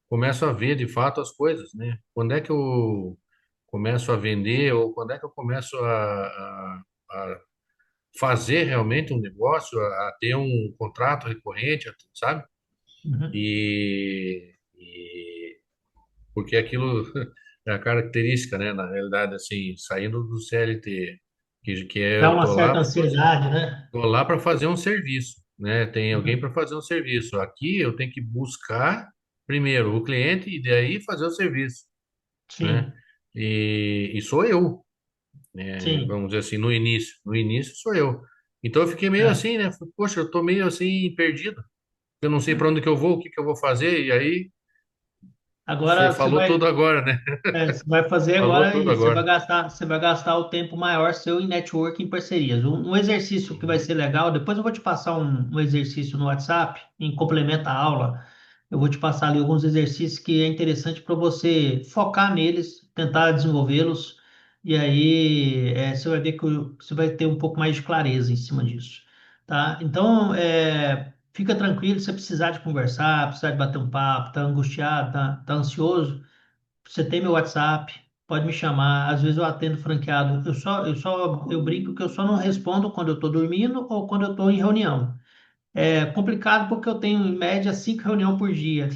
começo a ver de fato as coisas, né? Quando é que eu começo a vender, ou quando é que eu começo a fazer realmente um negócio, a ter um contrato recorrente, sabe? Uhum. E porque aquilo é a característica, né? Na realidade, assim, saindo do CLT, que é, Dá eu uma tô lá certa para fazer, ansiedade, né? tô lá para fazer um serviço, né? Tem alguém Uhum. para fazer um serviço. Aqui eu tenho que buscar primeiro o cliente e daí fazer o serviço, né? Sim, E sou eu, né? sim. Vamos dizer assim, no início. No início sou eu. Então eu fiquei meio É. assim, né? Poxa, eu tô meio assim perdido. Eu não sei para onde que eu vou, o que que eu vou fazer. E aí você Agora falou tudo agora, né? você vai fazer Falou agora tudo isso. agora. Você vai gastar o tempo maior seu em network, em parcerias. Um exercício que vai Uhum. ser legal, depois eu vou te passar um exercício no WhatsApp, em complemento à aula. Eu vou te passar ali alguns exercícios que é interessante para você focar neles, tentar desenvolvê-los, e aí você vai ver que você vai ter um pouco mais de clareza em cima disso, tá? Então, fica tranquilo, se você precisar de conversar, precisar de bater um papo, tá angustiado, tá ansioso, você tem meu WhatsApp, pode me chamar. Às vezes eu atendo franqueado. Eu brinco que eu só não respondo quando eu estou dormindo ou quando eu estou em reunião. É complicado porque eu tenho em média 5 reuniões por dia.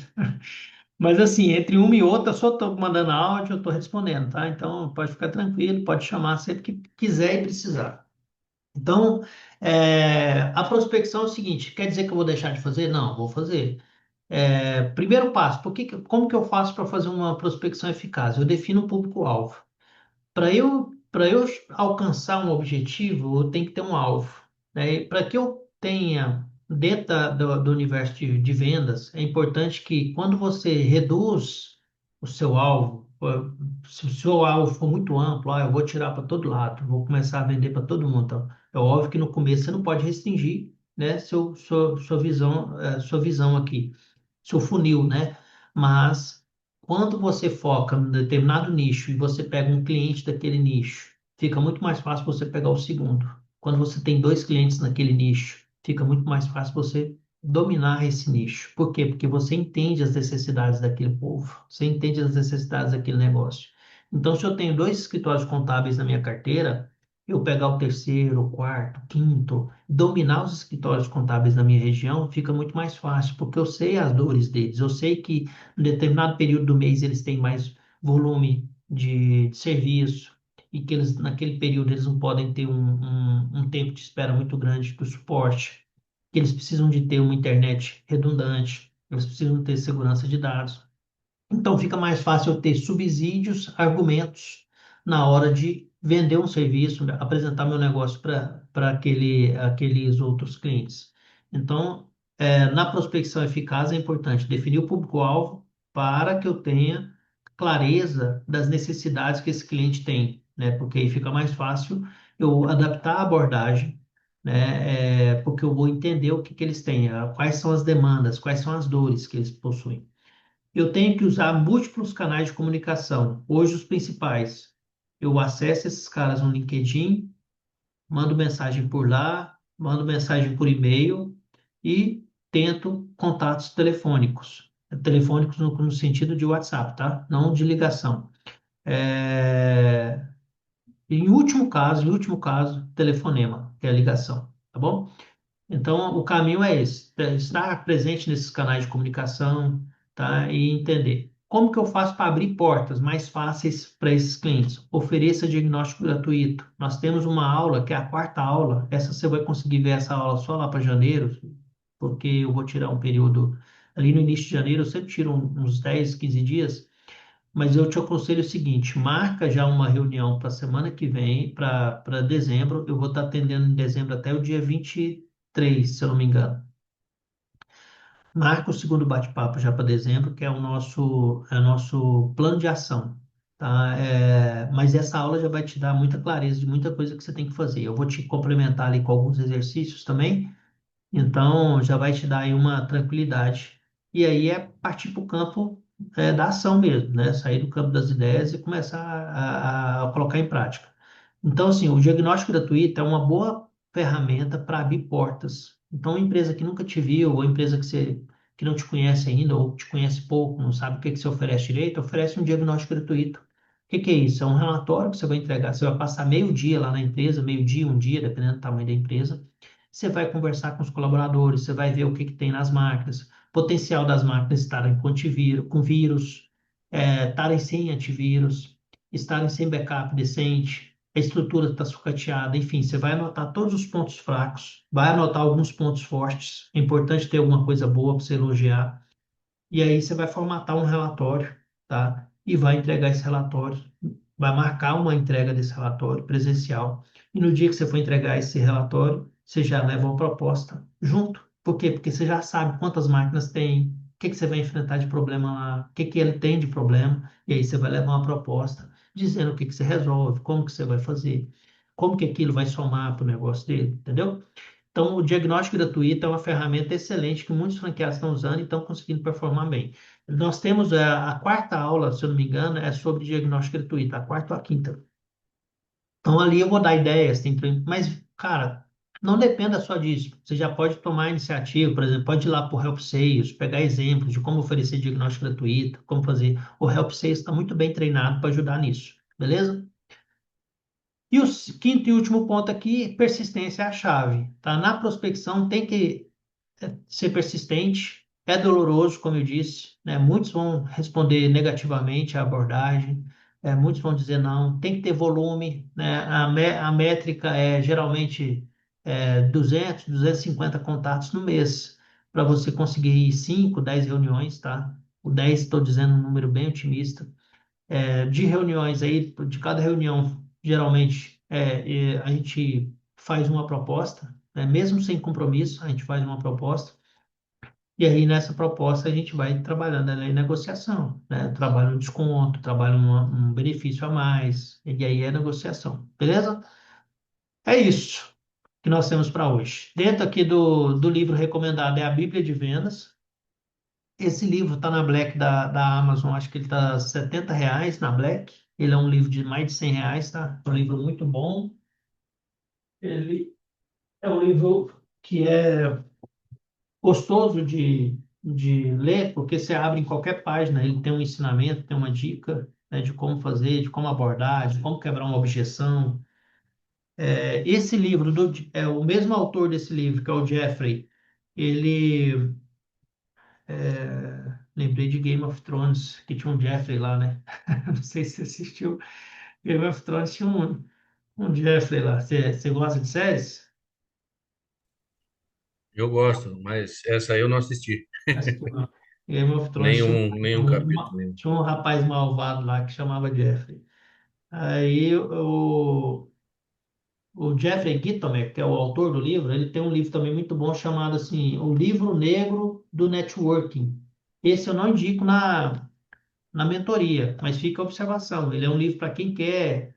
Mas assim, entre uma e outra, eu só estou mandando áudio, eu estou respondendo, tá? Então pode ficar tranquilo, pode chamar sempre que quiser e precisar. Então, a prospecção é o seguinte: quer dizer que eu vou deixar de fazer? Não, vou fazer. Primeiro passo, como que eu faço para fazer uma prospecção eficaz? Eu defino o público-alvo. Para eu alcançar um objetivo, eu tenho que ter um alvo, né? Para que eu tenha, dentro do universo de vendas, é importante que quando você reduz o seu alvo, se o seu alvo for muito amplo, eu vou tirar para todo lado, vou começar a vender para todo mundo. Então, é óbvio que no começo você não pode restringir, né, sua visão aqui, seu funil, né? Mas quando você foca em determinado nicho e você pega um cliente daquele nicho, fica muito mais fácil você pegar o segundo. Quando você tem dois clientes naquele nicho, fica muito mais fácil você dominar esse nicho. Por quê? Porque você entende as necessidades daquele povo, você entende as necessidades daquele negócio. Então, se eu tenho dois escritórios contábeis na minha carteira, eu pegar o terceiro, o quarto, o quinto, dominar os escritórios contábeis na minha região fica muito mais fácil, porque eu sei as dores deles, eu sei que em determinado período do mês eles têm mais volume de serviço e que eles, naquele período eles não podem ter um tempo de espera muito grande do suporte, que eles precisam de ter uma internet redundante, eles precisam ter segurança de dados. Então fica mais fácil eu ter subsídios, argumentos na hora de vender um serviço, apresentar meu negócio para aqueles outros clientes. Então, na prospecção eficaz é importante definir o público-alvo para que eu tenha clareza das necessidades que esse cliente tem, né? Porque aí fica mais fácil eu adaptar a abordagem, né? Porque eu vou entender o que que eles têm, quais são as demandas, quais são as dores que eles possuem. Eu tenho que usar múltiplos canais de comunicação. Hoje, os principais. Eu acesso esses caras no LinkedIn, mando mensagem por lá, mando mensagem por e-mail e tento contatos telefônicos. Telefônicos no sentido de WhatsApp, tá? Não de ligação. É, em último caso, telefonema, que é a ligação, tá bom? Então, o caminho é esse, estar presente nesses canais de comunicação, tá? E entender. Como que eu faço para abrir portas mais fáceis para esses clientes? Ofereça diagnóstico gratuito. Nós temos uma aula, que é a quarta aula. Essa você vai conseguir ver essa aula só lá para janeiro, porque eu vou tirar um período ali no início de janeiro, eu sempre tiro uns 10, 15 dias, mas eu te aconselho o seguinte: marca já uma reunião para a semana que vem, para dezembro. Eu vou estar atendendo em dezembro até o dia 23, se eu não me engano. Marca o segundo bate-papo já para dezembro, que é o nosso plano de ação, tá? Mas essa aula já vai te dar muita clareza de muita coisa que você tem que fazer. Eu vou te complementar ali com alguns exercícios também, então, já vai te dar aí uma tranquilidade. E aí é partir para o campo da ação mesmo, né? Sair do campo das ideias e começar a colocar em prática. Então, assim, o diagnóstico gratuito é uma boa ferramenta para abrir portas. Então, uma empresa que nunca te viu, ou empresa que não te conhece ainda, ou te conhece pouco, não sabe o que que você oferece direito, oferece um diagnóstico gratuito. O que que é isso? É um relatório que você vai entregar. Você vai passar meio dia lá na empresa, meio dia, um dia, dependendo do tamanho da empresa. Você vai conversar com os colaboradores, você vai ver o que que tem nas máquinas, potencial das máquinas estarem com vírus, estarem sem antivírus, estarem sem backup decente, a estrutura está sucateada, enfim, você vai anotar todos os pontos fracos, vai anotar alguns pontos fortes. É importante ter alguma coisa boa para você elogiar. E aí você vai formatar um relatório, tá? E vai entregar esse relatório, vai marcar uma entrega desse relatório presencial. E no dia que você for entregar esse relatório, você já leva uma proposta junto. Por quê? Porque você já sabe quantas máquinas tem, o que que você vai enfrentar de problema lá, o que que ele tem de problema, e aí você vai levar uma proposta dizendo o que que você resolve, como que você vai fazer, como que aquilo vai somar para o negócio dele, entendeu? Então, o diagnóstico gratuito é uma ferramenta excelente que muitos franqueados estão usando e estão conseguindo performar bem. Nós temos a quarta aula, se eu não me engano, é sobre diagnóstico gratuito, a quarta ou a quinta. Então, ali eu vou dar ideias, mas, cara, não dependa só disso. Você já pode tomar iniciativa, por exemplo, pode ir lá para o Help Sales, pegar exemplos de como oferecer diagnóstico gratuito, como fazer. O Help Sales está muito bem treinado para ajudar nisso, beleza? E o quinto e último ponto aqui, persistência é a chave, tá? Na prospecção tem que ser persistente, é doloroso, como eu disse, né? Muitos vão responder negativamente à abordagem, muitos vão dizer não, tem que ter volume, né? A métrica é geralmente 200, 250 contatos no mês, para você conseguir 5, 10 reuniões, tá? O 10 estou dizendo um número bem otimista. De reuniões aí, de cada reunião, geralmente, a gente faz uma proposta, né? Mesmo sem compromisso, a gente faz uma proposta. E aí, nessa proposta, a gente vai trabalhando ali em negociação, né? Trabalha um desconto, trabalha um benefício a mais, e aí é negociação, beleza? É isso que nós temos para hoje. Dentro aqui do livro recomendado é a Bíblia de Vendas. Esse livro está na Black da Amazon, acho que ele está R$ 70 na Black. Ele é um livro de mais de R$ 100, tá? É um livro muito bom. Ele é um livro que é gostoso de ler, porque você abre em qualquer página, ele tem um ensinamento, tem uma dica, né, de como fazer, de como abordar, de como quebrar uma objeção. Esse livro, é o mesmo autor desse livro, que é o Jeffrey, ele. Lembrei de Game of Thrones, que tinha um Jeffrey lá, né? Não sei se você assistiu. Game of Thrones tinha um Jeffrey lá. Você gosta de séries? Eu gosto, mas essa aí eu não assisti. Assistiu, não. Game of Thrones Nenhum capítulo. Nenhum. tinha um rapaz malvado lá que chamava Jeffrey. Aí o Jeffrey Gitomer, que é o autor do livro, ele tem um livro também muito bom chamado assim, O Livro Negro do Networking. Esse eu não indico na mentoria, mas fica a observação. Ele é um livro para quem quer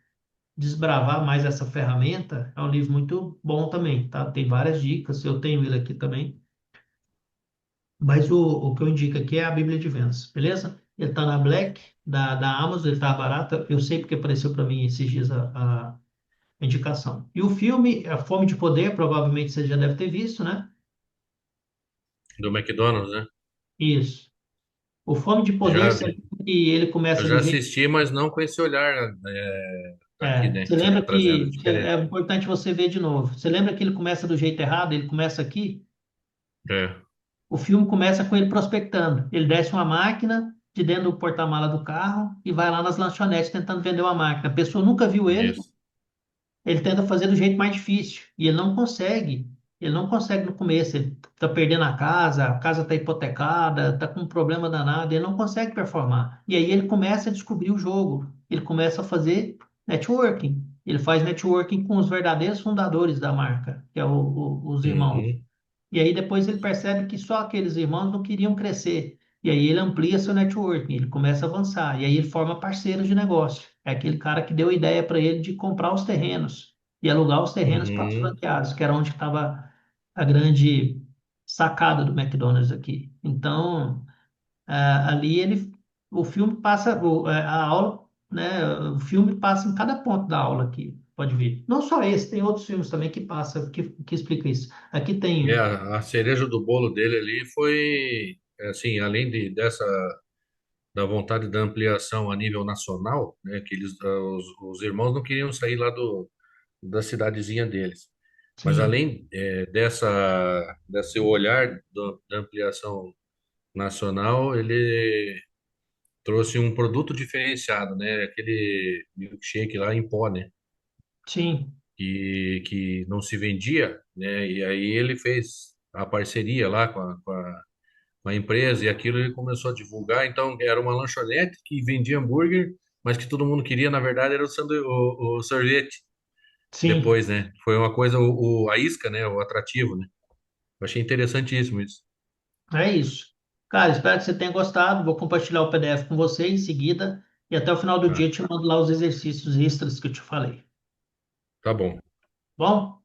desbravar mais essa ferramenta. É um livro muito bom também, tá? Tem várias dicas, eu tenho ele aqui também. Mas o que eu indico aqui é a Bíblia de Vendas, beleza? Ele tá na Black, da Amazon, ele tá barato. Eu sei porque apareceu para mim esses dias a indicação. E o filme, A Fome de Poder, provavelmente você já deve ter visto, né? Do McDonald's, né? Isso. O Fome de Poder, Já você vi. lembra que ele Eu começa já do jeito. assisti, mas não com esse olhar aqui, né? Você Que você está lembra trazendo, que é diferente. importante você ver de novo. Você lembra que ele começa do jeito errado? Ele começa aqui. É, O filme começa com ele prospectando. Ele desce uma máquina de dentro do porta-mala do carro e vai lá nas lanchonetes tentando vender uma máquina. A pessoa nunca viu ele. isso. Ele tenta fazer do jeito mais difícil e ele não consegue. Ele não consegue no começo. Ele tá perdendo a casa tá hipotecada, tá com um problema danado, ele não consegue performar. E aí ele começa a descobrir o jogo. Ele começa a fazer networking. Ele faz networking com os verdadeiros fundadores da marca, que é os irmãos. Uhum, E aí depois ele percebe que só aqueles irmãos não queriam crescer. E aí ele amplia seu networking, ele começa a avançar. E aí ele forma parceiros de negócio. É aquele cara que deu a ideia para ele de comprar os terrenos e alugar os terrenos para os uhum. franqueados, que era onde estava a grande sacada do McDonald's aqui. Então, ali o filme passa, a aula, né? O filme passa em cada ponto da aula aqui. Pode ver. Não só esse, tem outros filmes também que passa, que explica isso. Aqui É, tem. a cereja do bolo dele ali foi, assim, além dessa, da vontade da ampliação a nível nacional, né? Que eles, os irmãos não queriam sair lá da cidadezinha deles. Mas Sim, além, desse olhar da ampliação nacional, ele trouxe um produto diferenciado, né? Aquele milkshake lá em pó, né? sim, Que não se vendia, né? E aí ele fez a parceria lá com a empresa e aquilo ele começou a divulgar. Então era uma lanchonete que vendia hambúrguer, mas que todo mundo queria, na verdade, era o sorvete. sim. Depois, né? Foi uma coisa, a isca, né? O atrativo, né? Eu achei interessantíssimo isso. É isso. Cara, espero que você tenha gostado. Vou compartilhar o PDF com você em seguida. E até o final do dia Tá, eu te mando lá os exercícios extras que eu te falei. tá bom. Bom?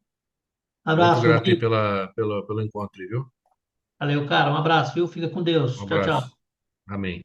Muito Abraço, grato aí Rodrigo. pelo encontro, viu? Valeu, cara. Um abraço, viu? Fica com Um Deus. Tchau, abraço. tchau. Amém.